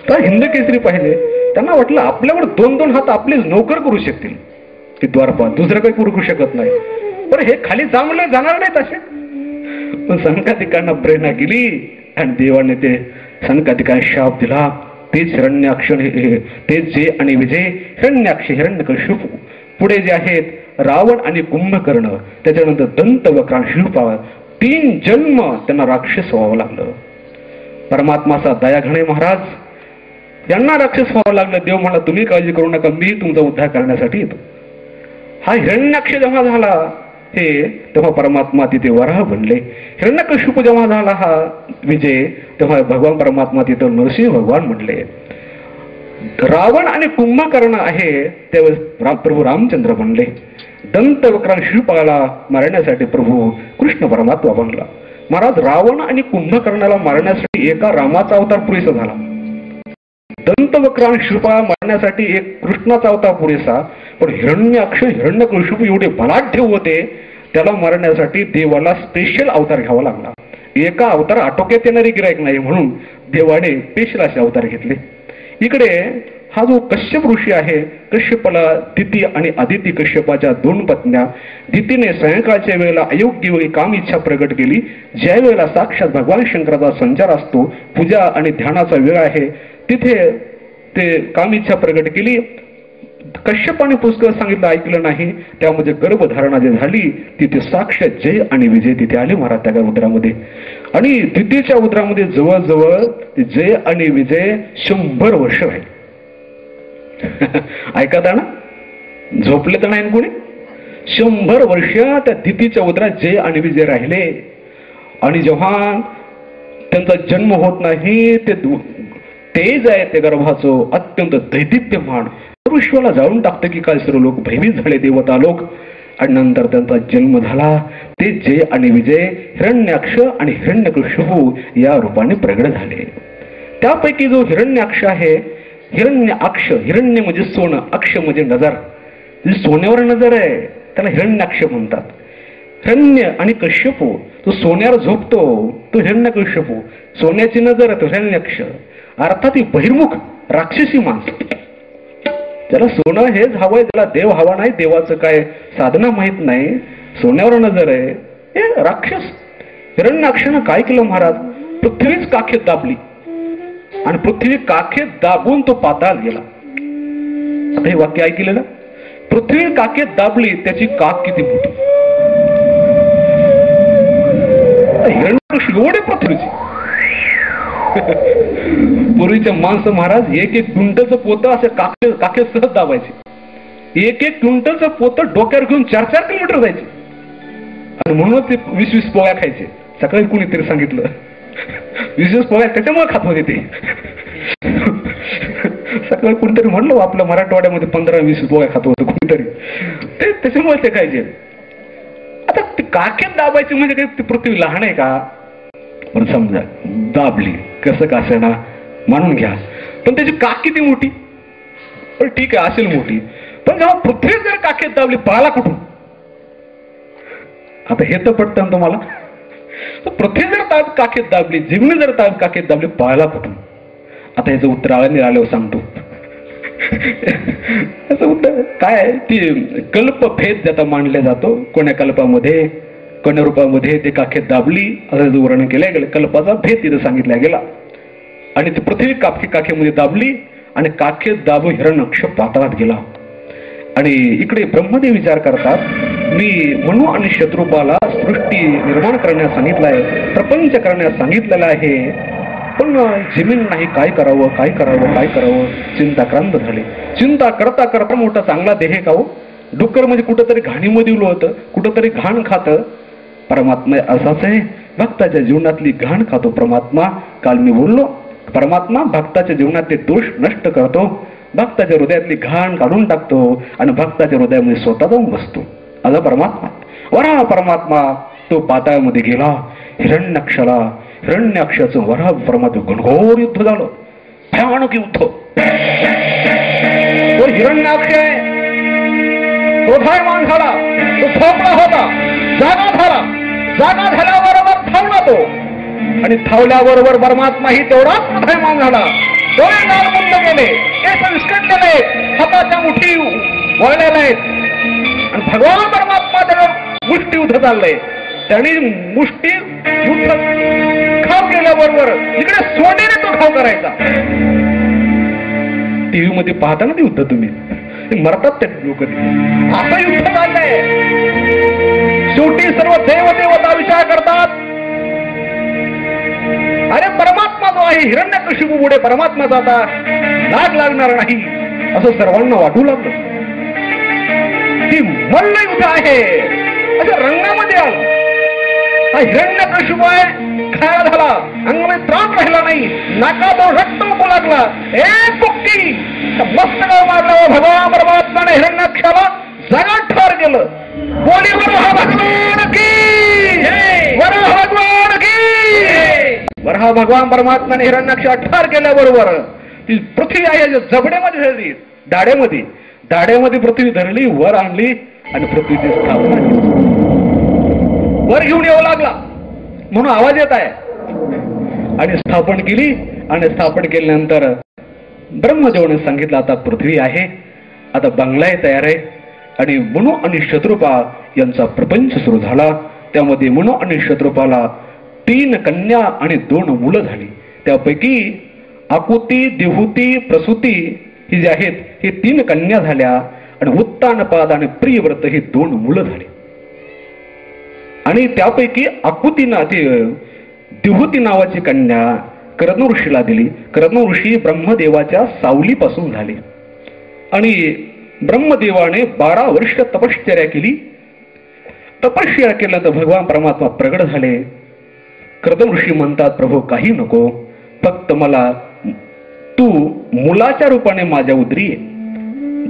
तर हिंद केसरी पाहिले. त्यांना वाटलं आपल्यावर 2-2 हात आपले नोकर करू शकतील ते द्वारपाल, दुसरं काही करू शकत नाही. बरं हे खाली जाणार नाहीत असे. पण सनकादिकांना प्रेरणा केली आणि देवाने ते सनकादिकांना शाप दिला. तेच हिरण्याक्ष, तेच जय आणि विजय. हिरण्याक्ष हिरण्यकशिपू पुढे जे आहेत रावण आणि कुंभकर्ण, त्याच्यानंतर दंत वक्रान शिल्पा, 3 जन्म त्यांना राक्षस व्हावं लागलं. परमात्माचा दयाघणे महाराज यांना राक्षस व्हावं लागलं. देव म्हणला तुम्ही काळजी करू नका, मी तुमचा उद्धार करण्यासाठी येतो. हा हिरण्याक्ष जेव्हा झाला हे तेव्हा परमात्मा तिथे वराह बनले. हिरण्यकशिप जेव्हा झाला हा विजय तेव्हा भगवान परमात्मा तिथं नरसिंह भगवान म्हणले. रावण आणि कुंभकर्ण आहे त्यावेळेस प्रभू रामचंद्र बनले. दंत वक्रान शिल्पाला मारण्यासाठी प्रभू कृष्ण परमात्मा बनला. महाराज रावण आणि कुंभकर्णाला मारण्यासाठी एका रामाचा अवतार पुरेसा झाला. दंत वक्रान शिल्पाला मारण्यासाठी एक कृष्णाचा अवतार पुरेसा, पण हिरण्याक्ष हिरण्यकशिपू एवढे बलाढ्य होते त्याला मारण्यासाठी देवाला स्पेशल अवतार घ्यावा लागला. एका अवतार आटोक्यात येणारी गिरायक नाही म्हणून देवाने स्पेशल असे अवतार घेतले. इकडे हा जो कश्यप ऋषी आहे, कश्यपाला दिती आणि अदिती कश्यपाच्या 2 पत्न्या. दितीने सायंकाळच्या वेळेला अयोग्य वेळी काम इच्छा प्रगट केली. ज्या वेळेला साक्षात भगवान शंकराचा संचार असतो, पूजा आणि ध्यानाचा वेळ आहे, तिथे ते काम इच्छा प्रगट केली. कश्यपाने पुस्तक सांगितलं ऐकलं नाही, त्यामध्ये गर्भधारणा जे झाली तिथे साक्षात जय आणि विजय तिथे आले महाराज त्या उदरामध्ये. आणि दितीच्या उदरामध्ये जवळजवळ जय आणि विजय 100 वर्ष राहिले. ऐका ना, झोपले तर नाही कोणी. 100 वर्ष त्या दितीच्या उदरात जय आणि विजय राहिले. आणि जेव्हा त्यांचा जन्म होत नाही ते तेज आहे ते गर्भाचं अत्यंत दैदिप्यमान विश्वाला जाळून टाकतं की काय सर्व लोक भयभीत झाले, देवता लोक. आणि नंतर त्यांचा जन्म झाला. ते जय आणि विजय हिरण्याक्ष आणि हिरण्यकशिपू या रूपाने प्रगट झाले. त्यापैकी जो हिरण्याक्ष आहे, हिरण्याक्ष, हिरण्य म्हणजे सोनं, अक्ष म्हणजे नजर, सोन्यावर नजर आहे त्याला हिरण्याक्ष म्हणतात. हिरण्य आणि कश्यपू तो सोन्यावर झोपतो तो हिरण्यकशिपू, सोन्याची नजर आहे तो हिरण्याक्ष. अर्थात ही बहिर्मुख राक्षसी माणसं, त्याला सोनं हेच हवंय, त्याला देव हवा नाही, देवाचं काय साधना माहित नाही, सोन्यावर नजर आहे, हे राक्षस. हिरण्याक्षानं काय केलं महाराज, पृथ्वीच काखेत दाबली आणि पृथ्वी काखेत दाबून तो पाताळात गेला. आता हे वाक्य ऐकलं ना, पृथ्वी काखेत दाबली, त्याची काख किती मोठी. हिरण्याक्ष एवढे पृथ्वीची. पूर्वीच्या माणसं महाराज 1-1 क्विंटलचं पोतं असे काखेत सहज दाबायचे. 1-1 क्विंटलचं पोतं डोक्यावर घेऊन 4-4 किलोमीटर जायचे. आणि म्हणूनच ते 20-20 पोळ्या खायचे. सकाळी कुणीतरी सांगितलं 20-20 पोळ्या त्याच्यामुळे खात होते ते. सकाळी कुणीतरी म्हणलं आपल्या मराठवाड्यामध्ये 15-20 पोळ्या खात होतं कुणीतरी, ते त्याच्यामुळे ते खायचे. आता ते काखेत दाबायचे म्हणजे काही ती पृथ्वी लहान आहे का, पण समजा दाबली कसं का असेना मानून घ्या, पण त्याची काख किती मोठी. पण ठीक आहे असेल मोठी, पण जेव्हा पृथ्वी जर काखेत दाबली पळाला कुठून. आता हे तर पटतं ना तुम्हाला. पृथ्वी जर काखेत दाबली, जमिनी जर काखेत दाबली, पळाला कुठून. आता याचं उत्तर आल्यावर सांगतो. याचं उत्तर काय, ती कल्पभेद ज्याचा मांडला जातो, कोण्या कल्पामध्ये कोण्या रूपामध्ये ते काखेत दाबली असं वर्णन केलं गेलं. कल्पाचा भेद तिथं सांगितला गेला. आणि ती पृथ्वी काखेमध्ये दाबली आणि काखेत दाबू हिरण्यक्ष पाताळात गेला. आणि इकडे ब्रह्मदेव विचार करतात, मी मनु आणि शत्रुपाला सृष्टी निर्माण करण्यास सांगितलंय, प्रपंच करण्यास सांगितलेलं आहे, पण जमीन नाही, काय करावं काय करावं काय करावं. चिंताक्रांत झाले. चिंता करता करता मोठा चांगला देह का हो. डुक्कर म्हणजे कुठंतरी घाणीमध्ये उलं होतं, कुठंतरी घाण खातं. परमात्मा असाच आहे, भक्ताच्या जीवनातली घाण खातो परमात्मा. काल मी बोललो, परमात्मा भक्ताच्या जीवनातले दोष नष्ट करतो, भक्ताच्या हृदयातली घाण काढून टाकतो आणि भक्ताच्या हृदयामध्ये स्वतः जाऊन बसतो. असा परमात्मा. वरा परमात्मा तो पाताळामध्ये गेला. हिरण्याक्षाचं वरा परमात्मा घनघोर युद्ध झालं, भयानक युद्ध. तो हिरण्याक्ष आहे, क्रोधायमान झाला, तो झोपला होता, जागा झाला. जागा झाल्याबरोबर थांबला तो, आणि थांबल्याबरोबर परमात्मा ही तेवढाच क्रोधायमान झाला. डोळे लाल बंद केले, केस विस्कटलेले, हाताच्या मुठी वळलेल्या आहेत, आणि भगवान परमात्मा त्याला मुष्टी युद्ध चाललंय. त्यांनी मुष्टी युद्ध खाव केल्याबरोबर इकडे सोनेने तो खाव करायचा. टीव्ही मध्ये पाहता ना ते युद्ध तुम्ही, ते मरतात ते लोक. असं युद्ध चाललंय. शेवटी सर्व देवदेवता विचार करतात, अरे परमात्मा जो आहे हिरण्यकशिपू पुढे परमात्माचा आता लाग लागणार नाही असं सर्वांना वाटू लागलं. ती मल्ल युद्ध आहे असं रंगामध्ये आलं. हा हिरण्यकशिपू आहे, खायला झाला, अंगामध्ये त्रास राहिला नाही, नाकातून रक्त उकू लागला. एक बुक्की मस्तकावर मारला भगवान परमात्माने हिरण्याक्षाला जागा ठार केलं. बोली वराह भगवान की, वराह भगवान की. वराह भगवान परमात्माने हिरण्याक्षा ठार केल्याबरोबर ती पृथ्वी आहे जबड्यामध्ये धरली, दाड्यामध्ये पृथ्वी धरली, वर आणली आणि पृथ्वीची स्थापना केली. वर घेऊन येऊ लागला म्हणून आवाज येत आहे. आणि स्थापन केली. आणि स्थापन केल्यानंतर ब्रह्मदेवाने सांगितलं आता पृथ्वी आहे, आता बंगलाही तयार आहे. आणि मनु आणि शत्रुपा यांचा प्रपंच सुरू झाला. त्यामध्ये मनु आणि शत्रुपाला 3 कन्या आणि 2 मुलं झाली. त्यापैकी आकुती, देहुती, प्रसूती ही जे आहेत हे 3 कन्या झाल्या. आणि उत्तानपाद आणि प्रियव्रत ही 2 मुलं झाली. आणि त्यापैकी आकुतीना ती देहुती नावाची कन्या कर्दम ऋषीला दिली. कर्दम ऋषी ब्रह्मदेवाच्या सावलीपासून झाले. आणि ब्रह्मदेवाने 12 वर्ष तपश्चर्या केली. तपश्चर्या केल्यानंतर भगवान परमात्मा प्रगट झाले. कर्दम ऋषी म्हणतात, प्रभू काही नको, फक्त मला तू मुलाच्या रूपाने माझ्या उदरी ये,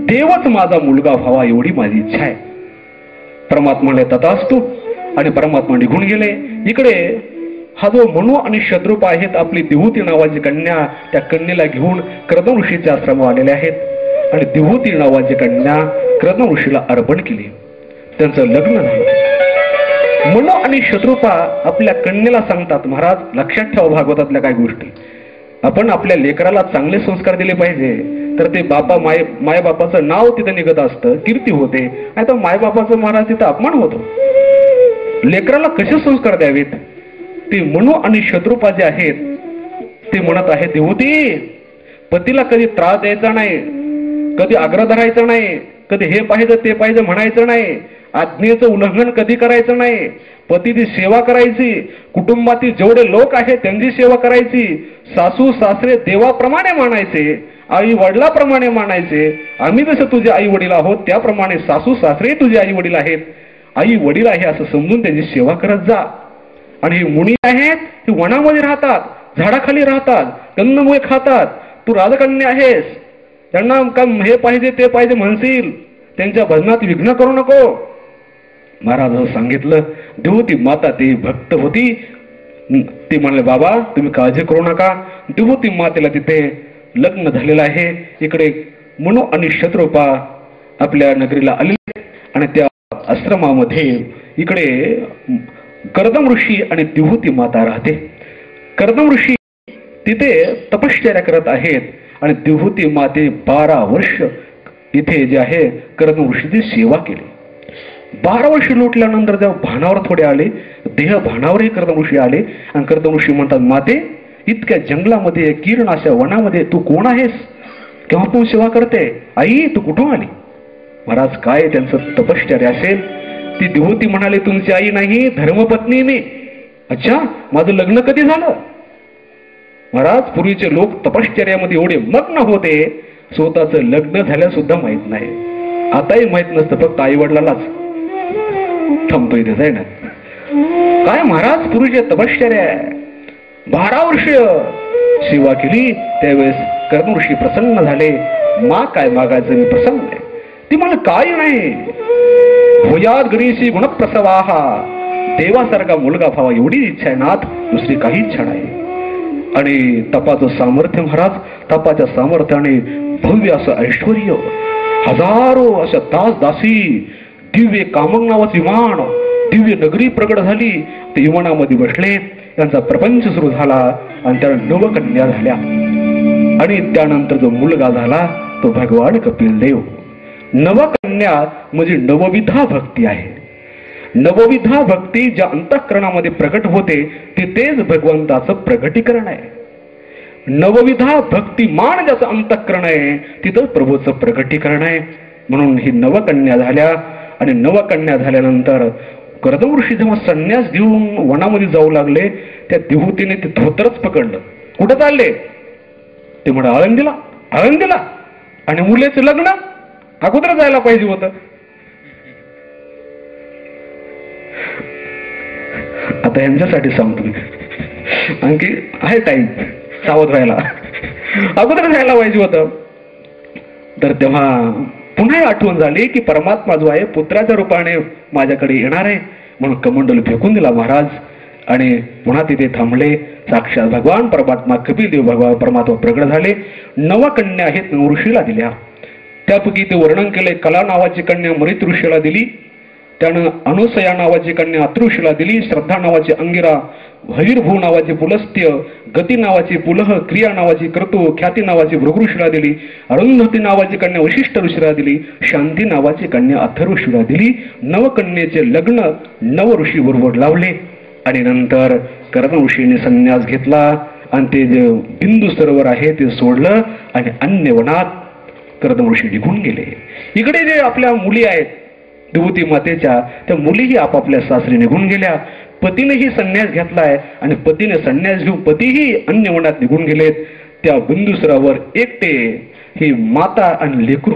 देवच माझा मुलगा व्हावा एवढी माझी इच्छा आहे. परमात्माने तथास्तु. आणि परमात्मा निघून गेले. इकडे हा जो मनु आणि शत्रुपा आहेत, आपली देहुती नावाची कन्या, त्या कन्येला घेऊन कर्दम ऋषीच्या आश्रम आलेले आहेत. आणि देहुती नावाची कन्या कर्दम ऋषीला अर्पण केली. त्यांचं लग्न झालं. मनु आणि शत्रुपा आपल्या कन्येला सांगतात, महाराज लक्षात ठेवा भागवतातल्या काही गोष्टी, आपण आपल्या लेकराला चांगले संस्कार दिले पाहिजे. तर ते बापा मायबापाचं नाव तिथं निघत असतं, कीर्ती होते. नाही तर मायबापाचं महाराज तिथं अपमान होतो. लेकराला कसे संस्कार द्यावेत ते मनु आणि शत्रुपा जे आहेत ते म्हणत आहे, देहुती पतीला कधी त्रास द्यायचा नाही, कधी आग्रह धरायचा नाही, कधी हे पाहिजे ते पाहिजे म्हणायचं नाही, आज्ञेचं उल्लंघन कधी करायचं नाही, पतीची सेवा करायची, कुटुंबातील जेवढे लोक आहेत त्यांची सेवा करायची, सासू सासरे देवाप्रमाणे मानायचे, आई वडिलाप्रमाणे मानायचे. आम्ही जसं तुझे आई वडील आहोत त्याप्रमाणे सासू सासरे तुझे आई वडील आहेत, आई वडील आहे असं समजून त्यांची सेवा करत जा. आणि ही मुनी आहेत, ती वनामध्ये राहतात, झाडाखाली राहतात, कंदमुळे खातात. तू राजकन्या आहेस, त्यांना हे पाहिजे ते पाहिजे म्हणशील, त्यांच्या भजनात विघ्न करू नको. महाराज सांगितलं. देहुती माता ती भक्त होती. ती म्हणले, बाबा तुम्ही काळजी करू नका. देहुती मातेला तिथे लग्न झालेलं आहे. इकडे मनु आणि शत्रुपा आपल्या नगरीला आलेले आणि त्या आश्रमामध्ये इकडे कर्दम ऋषी आणि देहुती माता राहते. कर्दम ऋषी तिथे तपश्चर्या करत आहेत आणि देहुती माते 12 वर्ष इथे जे आहे कर्दम ऋषीची सेवा केली. 12 वर्ष लोटल्यानंतर जेव्हा भानावर थोडे आले, देह भानावरही कर्दम ऋषी आले. आणि कर्दम ऋषी म्हणतात, माते इतक्या जंगलामध्ये किरण अशा वनामध्ये तू कोण आहेस, केव्हापासून सेवा करते, आई तू कुठून आली. महाराज काय त्यांचं तपश्चर्या असेल. ती देहुती म्हणाले, तुमची आई नाही, धर्मपत्नी मी. अच्छा, माझं लग्न कधी झालं. महाराज पूर्वीचे लोक तपश्चर्यामध्ये एवढे मग्न होते, स्वतःचं लग्न झाल्या सुद्धा माहित नाही. आताही माहित नसतं, फक्त आई वडिलालाच. थांबतो इथे जाय ना. काय महाराज पूर्वीचे तपश्चर्या 12 वर्ष सेवा केली. त्यावेळेस कर्दम ऋषी प्रसन्न झाले. मा काय मागायचं मी प्रसन्न आहे. ती मला काय नाही, भुयात गणेशी गुणप्रसवाहा, देवासारखा मुलगा व्हावा एवढी इच्छा आहे नाथ, दुसरी काही इच्छा नाही. आणि तपाचं सामर्थ्य महाराज, तपाच्या सामर्थ्याने भव्य असं ऐश्वर, हजारो अशा दास दासी, दिव्य कामंग नावाचं विमान, दिव्य नगरी प्रगट झाली. ते विमानामध्ये बसले, त्यांचा प्रपंच सुरू झाला आणि त्या नवकन्या झाल्या. आणि त्यानंतर जो मुलगा झाला तो भगवान कपिल देव. नवकन्या म्हणजे नवविधा भक्ती आहे. नवविधा भक्ती ज्या अंतःकरणामध्ये प्रकट होते ते तेच भगवंताचं प्रगटीकरण आहे. नवविधा भक्तिमान ज्याचं अंतःकरण आहे तिथं प्रभूचं प्रगटीकरण आहे. म्हणून ही नवकन्या झाल्या. आणि नवकन्या झाल्यानंतर कर्दम ऋषी जेव्हा संन्यास घेऊन वनामध्ये जाऊ लागले, त्या देवहूतीने ते धोतरच पकडलं. कुठं चालले ते म्हणे आळंदीला. आळंदीला आणि मुलेचं लग्न अगोदर जायला पाहिजे होतं. आता यांच्यासाठी सांगतो मी, आणखी आहे टाईम सावध व्हायला, अगोदर जायला पाहिजे होतं. तर तेव्हा पुन्हा आठवण झाली की परमात्मा जो आहे पुत्राच्या रूपाने माझ्याकडे येणार आहे. म्हणून कमंडल फेकून दिला महाराज आणि पुन्हा तिथे थांबले. साक्षात भगवान परमात्मा कपिलदेव भगवान परमात्मा प्रगट झाले. नवकन्या आहेत ऋषीला दिल्या. त्यापैकी ते वर्णन केले. कला नावाची कन्या मरित ऋषीला दिली, त्यानं अनुसया नावाची कन्या अत्रि ऋषीला दिली, श्रद्धा नावाची अंगिरा, हवीरभू नावाची पुलस्त्य, गती नावाची पुलह, क्रिया नावाची कर्तू, ख्याती नावाची भृगु ऋषीला दिली, अरुंधती नावाची कन्या वशिष्ठ ऋषीला दिली, शांती नावाची कन्या अथर्व ऋषीला दिली. नवकन्येचे लग्न नव ऋषी बरोबर लावले. आणि नंतर कर्दम ऋषीने संन्यास घेतला आणि ते जे बिंदू सरोवर आहे ते सोडलं आणि अन्य वनात कर्दम ऋषी निघून गेले. इकडे जे आपल्या मुली आहेत देवहूती मातेच्या, त्या मुलीही आपापल्या सासरी निघून गेल्या. पतीनेही संन्यास घेतलाय आणि पतीने संन्यास घेऊन पतीही अन्य वनात निघून गेलेत. त्या बिंदुसरावर एकटे ही माता आणि लेकरू,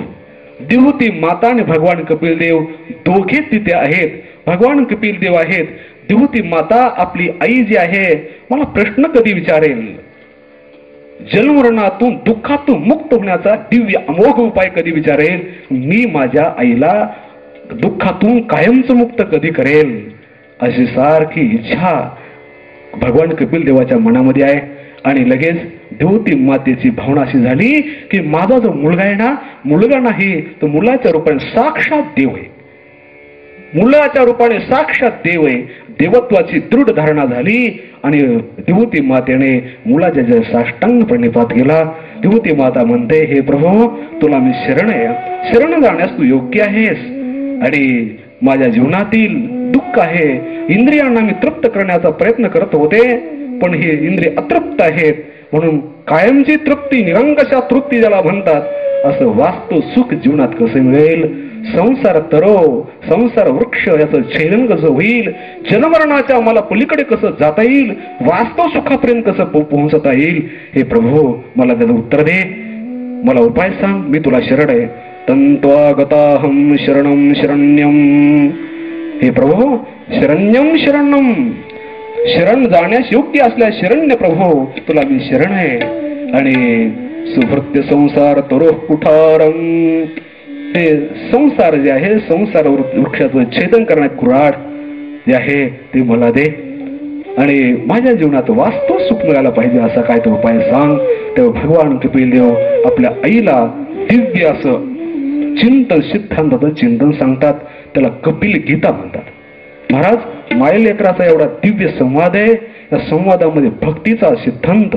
देवहूती माता आणि भगवान कपिलदेव दोघे तिथे आहेत. भगवान कपिलदेव आहेत. देवहूती माता आपली आई जी आहे मला प्रश्न कधी विचारेल, जन्ममरणातून दुःखातून मुक्त होण्याचा दिव्य अमोघ उपाय कधी विचारेल, मी माझ्या आईला दुःखातून कायमच मुक्त कधी करेल, अशी सारखी इच्छा भगवान कपिल देवाच्या मनामध्ये आहे. आणि लगेच देवहूती मातेची भावना अशी झाली की माझा जो मुलगा आहे ना, मुलगा नाही तर मुलाच्या रूपाने साक्षात देव आहे, मुलाच्या रूपाने साक्षात देव आहे. देवत्वाची दृढ धारणा झाली आणि देवहूती मातेने मुलाच्या जय साष्टांग प्रणिपात केला. देवहूती माता म्हणते, हे प्रभू तुला मी शरण आहे, शरण जाण्यास तू योग्य आहेस. आणि माझ्या जीवनातील दुःख आहे, इंद्रियांना मी तृप्त करण्याचा प्रयत्न करत होते पण हे इंद्रिय अतृप्त आहेत, म्हणून कायमची तृप्ती, निरंकशा तृप्ती ज्याला म्हणतात, असं वास्तव सुख जीवनात कसं मिळेल. संसार तरो, संसार वृक्ष याचं छेदन कसं होईल, जन्मरणाच्या मला पलीकडे कसं जाता येईल, वास्तव सुखापर्यंत कसं पोहोचता येईल, हे प्रभू मला त्याचं उत्तर दे, मला उपाय सांग, मी तुला शरण आहे. तंत्वागताहं शरणं शरण्यं, हे प्रभू शरण्यं शरणं, शरण जाण्यास योग्य असल्या शरण्य प्रभू तुला मी शरण आहे. आणि सुभृत्य संसार तरो कुठारं, ते संसार जे आहे संसार वृक्षाचं छेदन करण्यात कुऱ्हाड जे आहे ते मला दे आणि माझ्या जीवनात वास्तव सुख मिळायला पाहिजे असा काय तो उपाय सांग. तेव्हा भगवान कपिलदेव आपल्या आईला दिव्य असं चिंतन, सिद्धांताचं चिंतन सांगतात. त्याला कपिल गीता म्हणतात. महाराज मायलेकराचा एवढा दिव्य संवाद आहे. या संवादामध्ये भक्तीचा सिद्धांत,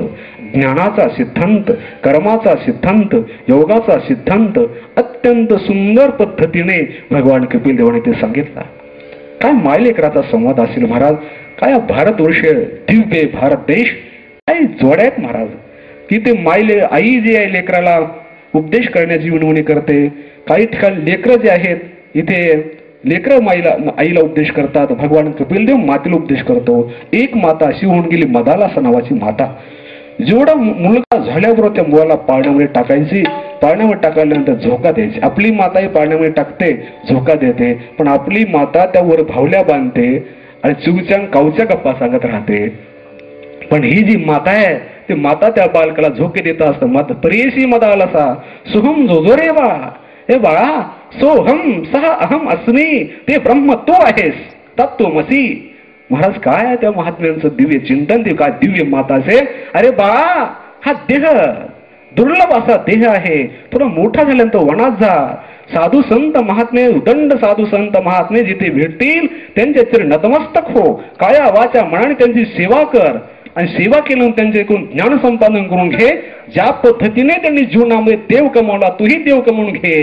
ज्ञानाचा सिद्धांत, कर्माचा सिद्धांत, योगाचा सिद्धांत अत्यंत सुंदर पद्धतीने भगवान कपिल देवाने ते सांगितला. काय मायलेकराचा संवाद असेल महाराज. काय भारतवर्ष दिव्य भारत देश काय जोड्या आहेत महाराज, की ते मायले आई जी आहे लेकराला उपदेश करण्याची विनवणी करते. काही ठिकाणी लेकरं जे आहेत इथे लेकरं आईला उपदेश करतात. भगवान कपिलदेव मातेला उपदेश करतो. एक माता अशी होऊन गेली मदालासा नावाची माता, जेवढा मुलगा झाल्याबरोबर त्या मुलाला पाळण्यामध्ये टाकायची, पाळण्यामध्ये टाकल्यानंतर झोका द्यायची. आपली माताही पाळण्यामध्ये टाकते, झोका देते, पण आपली माता त्यावर भावल्या बांधते आणि चुगच्या कावच्या गप्पा सांगत राहते. पण ही जी माता आहे ती माता त्या बालकाला झोके देत असत. मत प्रियसी मदालासा सुहम जोजो रे बा, हे बाळा सोहम सह अहम अस्मी, ते ब्रह्म तू आहेस, तत्वमसी. महाराज काय आहे त्या महात्म्यांचं दिव्य चिंतन, ते काय दिव्य माता असेल. अरे बाळा हा देह दुर्लभ असा देह आहे, थोडा मोठा झाल्यानंतर वनात जा. साधू संत महात्मे, उदंड साधू संत महात्मे जिथे भेटतील त्यांच्या चरणी नतमस्तक हो, काया वाचा मनाने त्यांची सेवा कर आणि सेवा केल्यानंतर त्यांच्याकडून ज्ञान संपादन करून घे. ज्या पद्धतीने त्यांनी जीवनामध्ये देव कमावला तूही देव कमवून घे.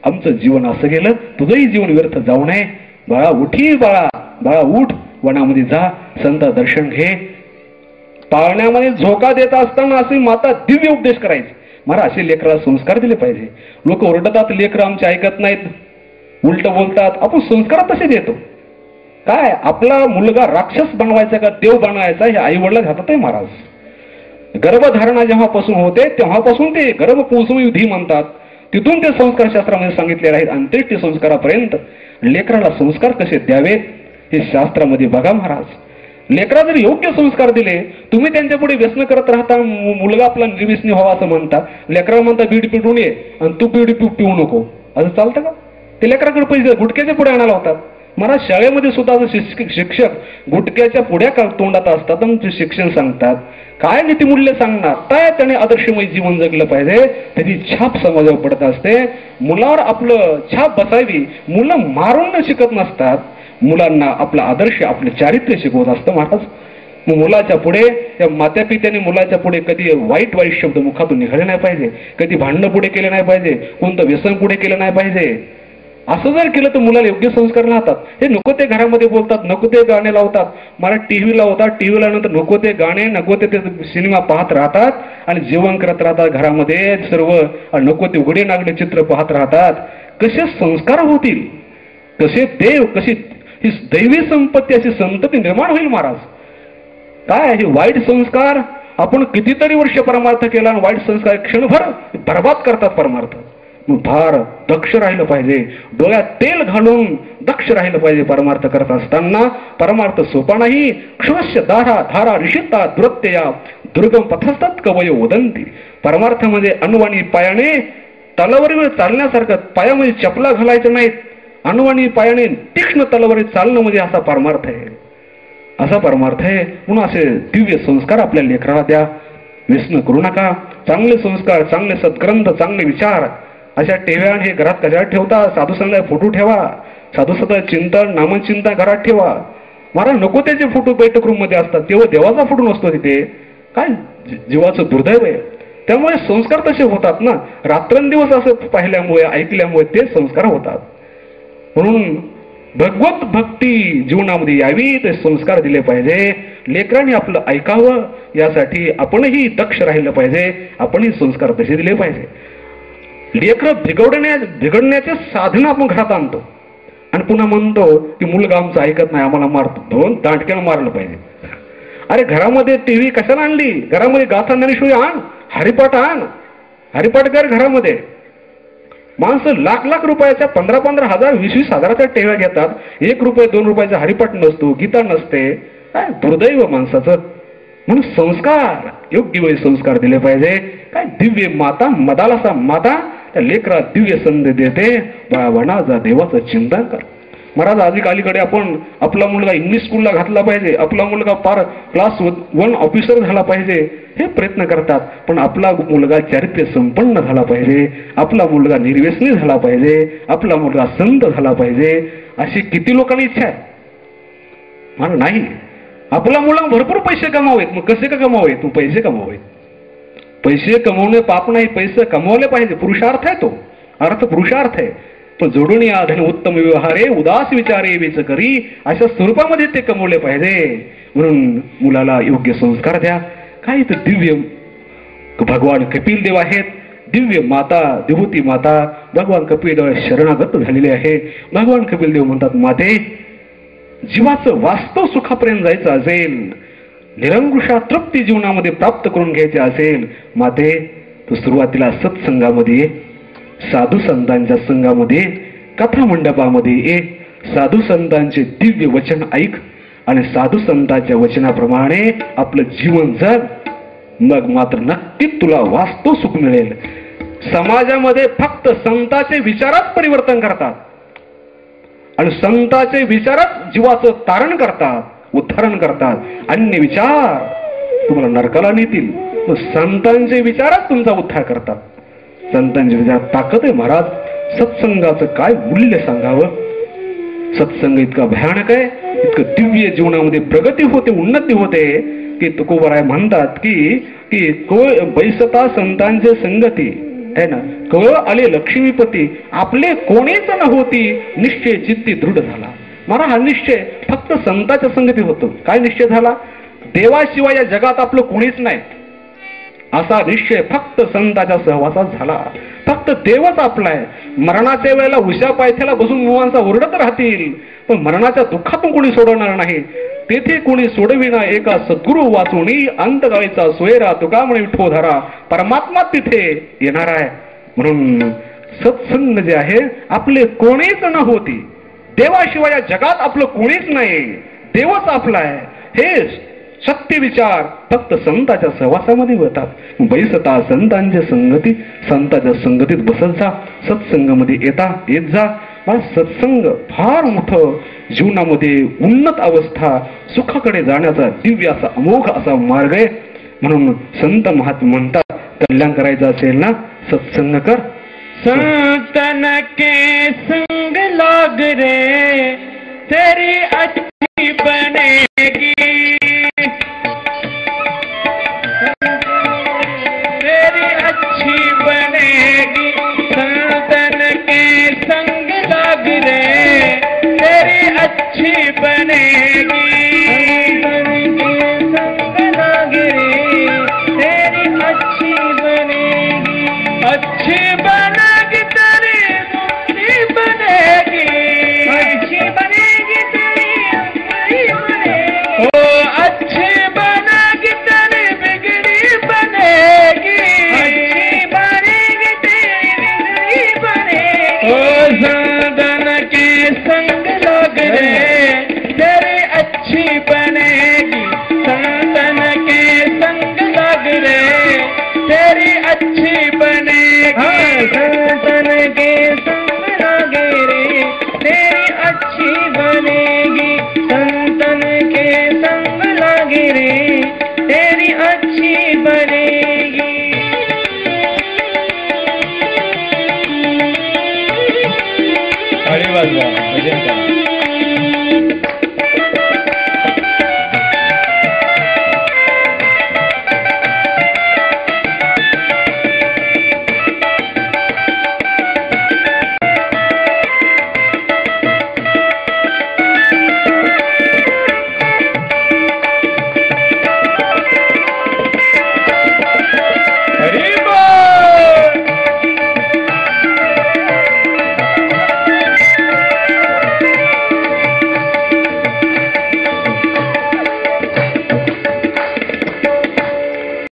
आमचं जीवन असं गेलं, तुझंही जीवन व्यर्थ जाऊ नये. बाळा उठी, बाळा बाळा उठ, वनामध्ये जा, संत दर्शन घे. पाळण्यामध्ये झोका देत असताना अशी माता दिव्य उपदेश करायची. मला असे लेकराला संस्कार दिले पाहिजे. लोक ओरडतात लेकरं आमचे ऐकत नाहीत, उलट बोलतात. आपण संस्कार तसे देतो. काय आपला मुलगा राक्षस बनवायचा का देव बनवायचा हे आई वडिलांच्या हातात आहे महाराज. गर्भधारणा जेव्हापासून होते तेव्हापासून ते गर्भपोषण विधी म्हणतात, तिथून ते संस्कार शास्त्रामध्ये सांगितलेले आहेत. अंत्येष्टी संस्कारापर्यंत लेकराला संस्कार कसे द्यावेत हे शास्त्रामध्ये बघा महाराज. लेकरा जर योग्य संस्कार दिले, तुम्ही त्यांच्या पुढे व्यसन करत राहता, मुलगा आपला निर्व्यसनी व्हावा असं म्हणता, लेकराला म्हणता बीड पिटून ये आणि तू बीड पिऊ नको, असं चालतं का? ते लेकराकडे पैसे गुटक्याच्या पुढे आणायला होतात. मला शाळेमध्ये सुद्धा शिक्षक गुटक्याच्या पुढ्या तोंडात असतात आणि शिक्षण सांगतात. काय नीतिमूल्य सांगणार? काय त्याने आदर्शमय जीवन जगलं पाहिजे, त्याची छाप समाजावर पडत असते. मुलावर आपलं छाप बसावी. मुलं मारून शिकत नसतात, मुलांना आपला आदर्श आपले चारित्र्य शिकवत असतं महाराज. मग मुलाच्या पुढे या मात्या पित्याने मुलाच्या पुढे कधी वाईट वाईट शब्द मुखातून निघाले नाही पाहिजे, कधी भांडणं पुढे केले नाही पाहिजे, कोणतं व्यसन पुढे केलं नाही पाहिजे. असं जर केलं तर मुलाला योग्य संस्कार राहतात. हे नको ते घरामध्ये बोलतात, नको ते गाणे लावतात, मला टीव्ही लावतात, टीव्ही लावल्यानंतर नको ते गाणे नको ते सिनेमा पाहत राहतात आणि जेवण करत राहतात घरामध्ये सर्व, नको ते उघडे नागडे चित्र पाहत राहतात. कसे संस्कार होतील, कसे देव, कशी ही दैवी संपत्ती अशी संतती निर्माण होईल महाराज. काय हे वाईट संस्कार आपण कितीतरी वर्ष परमार्थ केला आणि वाईट संस्कार क्षणभर बर्बाद करतात परमार्थ. मग फार दक्ष राहिलं पाहिजे, डोळ्यात तेल घालून दक्ष राहिलं पाहिजे परमार्थ करत असताना. परमार्थ सोपा नाही. क्षवश्य धारा धारा ऋषिता दुरत्यया दुर्गम पथस्तात कवय वदंती. परमार्थामध्ये अणुवाणी पायाने तलवारीवर चालण्यासारखं, पायामध्ये चपला घालायचं नाहीत, अणुवाणी पायाने तीक्ष्ण तलवारी चालणं म्हणजे असा परमार्थ आहे, असा परमार्थ आहे. म्हणून असे दिव्य संस्कार आपल्या लेकराला द्या. व्यसन करू नका. चांगले संस्कार, चांगले सद्ग्रंथ, चांगले विचार अशा टेव्या हे घरात कशाला ठेवता? साधू संतांचे फोटो ठेवा, साधू संत चिंतन नामचिंतन घरात ठेवा. मला नको त्याचे फोटो बैठक रूम मध्ये असतात, तेव्हा देवाचा फोटो नसतो तिथे. काय जीवाचं दुर्दैव आहे. त्यामुळे संस्कार तसे होतात ना, रात्रंदिवस असं पाहिल्यामुळे ऐकल्यामुळे ते संस्कार होतात. म्हणून भगवत भक्ती जीवनामध्ये यावी, ते संस्कार दिले पाहिजे. लेकरांनी आपलं ऐकावं यासाठी आपणही दक्ष राहिलं पाहिजे, आपणही संस्कार तसे दिले पाहिजे. लेकरं बिघडण्याचे साधन आपण घरात आणतो आणि पुन्हा म्हणतो की मुलगा आमचं ऐकत नाही, आम्हाला मारतो. दोन दांडक्यानं मारलं पाहिजे. अरे घरामध्ये टीव्ही कशाला आणली? घरामध्ये गाथा ज्ञानेश्वरी आण, हरिपाठ आण, हरिपाठ कर घरामध्ये. माणसं लाख लाख रुपयाच्या 15-15 हजार 20-20 हजाराच्या टेव्या घेतात, 1 रुपये 2 रुपयाचा हरिपाठ नसतो, गीता नसते. काय दुर्दैव माणसाचं. म्हणून संस्कार योग्य वेळी संस्कार दिले पाहिजे. काय दिव्य माता मदालासा माता त्या लेकरा दिव्य संधी देते. बाळावणा जा देवाचं चिंतन कर. महाराज अधिक अलीकडे आपण आपला मुलगा इंग्लिश स्कूलला घातला पाहिजे, आपला मुलगा फार क्लास 1 ऑफिसर झाला पाहिजे हे प्रयत्न करतात. पण आपला मुलगा चारित्र्य संपन्न झाला पाहिजे, आपला मुलगा निर्व्यसनी झाला पाहिजे, आपला मुलगा संत झाला पाहिजे, अशी किती लोकांनी इच्छा आहे? मला नाही. आपला मुलगा भरपूर पैसे कमावेत. मग कसे का कमावेत? तू पैसे कमावेत. पैसे कमवणे पाप नाही, पैसे कमवले पाहिजे, पुरुषार्थ आहे तो, अर्थ पुरुषार्थ आहे. तो जोडून या धन उत्तम व्यवहारे उदास विचारे वेच करी, अशा स्वरूपामध्ये ते कमवले पाहिजे. म्हणून मुलाला योग्य संस्कार द्या. काही तर दिव्य भगवान कपिल देव आहेत, दिव्य माता विभूती माता भगवान कपिल देव शरणागत झालेले आहे. भगवान कपिल देव म्हणतात, माते जीवाचं वास्तव सुखापर्यंत जायचं असेल, निरंकुशा तृप्ती जीवनामध्ये प्राप्त करून घ्यायचे असेल, माते तू सुरुवातीला सत्संगामध्ये ये, साधू संतांच्या संघामध्ये, कथा मंडपामध्ये ये, साधू संतांचे दिव्य वचन ऐक आणि साधू संतांच्या वचनाप्रमाणे आपलं जीवन जग. मग मात्र नक्कीच तुला वास्तव सुख मिळेल. समाजामध्ये फक्त संतांचे विचारच परिवर्तन करतात आणि संतांचे विचारच जीवाचं तारण करतात, उद्धारण करतात. अन्य विचार तुम्हाला नरकाला नेतील. संतांचे विचारच तुमचा उद्धार करतात. संतांच्या विचारात ताकद आहे महाराज. सत्संगाचं काय मूल्य सांगावं. सत्संग इतका भयानक आहे, इतकं दिव्य जीवनामध्ये प्रगती होते, उन्नती होते की तुकोबराय म्हणतात की बैसता संतांचे संगती है ना, कळ आले लक्ष्मीपती आपले कोणीच न होती, निश्चय चित्ती दृढ झाला. मला हा निश्चय फक्त संतांच्या संगती होतो. काय निश्चय झाला? देवाशिवाय या जगात आपलं कोणीच नाही. असा निश्चय फक्त संताच्या सहवासात झाला. फक्त देवच आपलाय. मरणाच्या वेळेला उशा पायथ्याला बसून मुवांचा ओरडत राहतील, पण मरणाच्या दुःखातून कोणी सोडवणार नाही. तेथे कोणी सोडविना एका सद्गुरू वाचूनी अंतकाळीचा सोयरा तुका म्हणे विठोधरा परमात्मा तिथे येणार आहे. म्हणून सत्संग जे आहे आपले कोणीच न होती. देवाशिवाय या जगात आपलं कोणीच नाही. देवच आपला आहे. हे सत्य विचार फक्त संतांच्या सहवासामध्ये होतात. बैसता संतांच्या संगती, संतांच्या संगतीत बसत जा. सत्संगामध्ये येत जा. मला सत्संग फार मोठं जीवनामध्ये उन्नत अवस्था सुखाकडे जाण्याचा दिव्य असा अमोघ असा मार्ग आहे. म्हणून संत महात्मा म्हणतात कल्याण करायचं असेल ना सत्संग कर. संतन के संग लाग रे तेरी अच्छी बनेगी, तेरी अच्छी बनेगी. संतन के संग लाग रे तेरी अच्छी बनेगी. संतन के संग लाग रे तेरी अच्छी बनेगी, अच्छी बनेगी.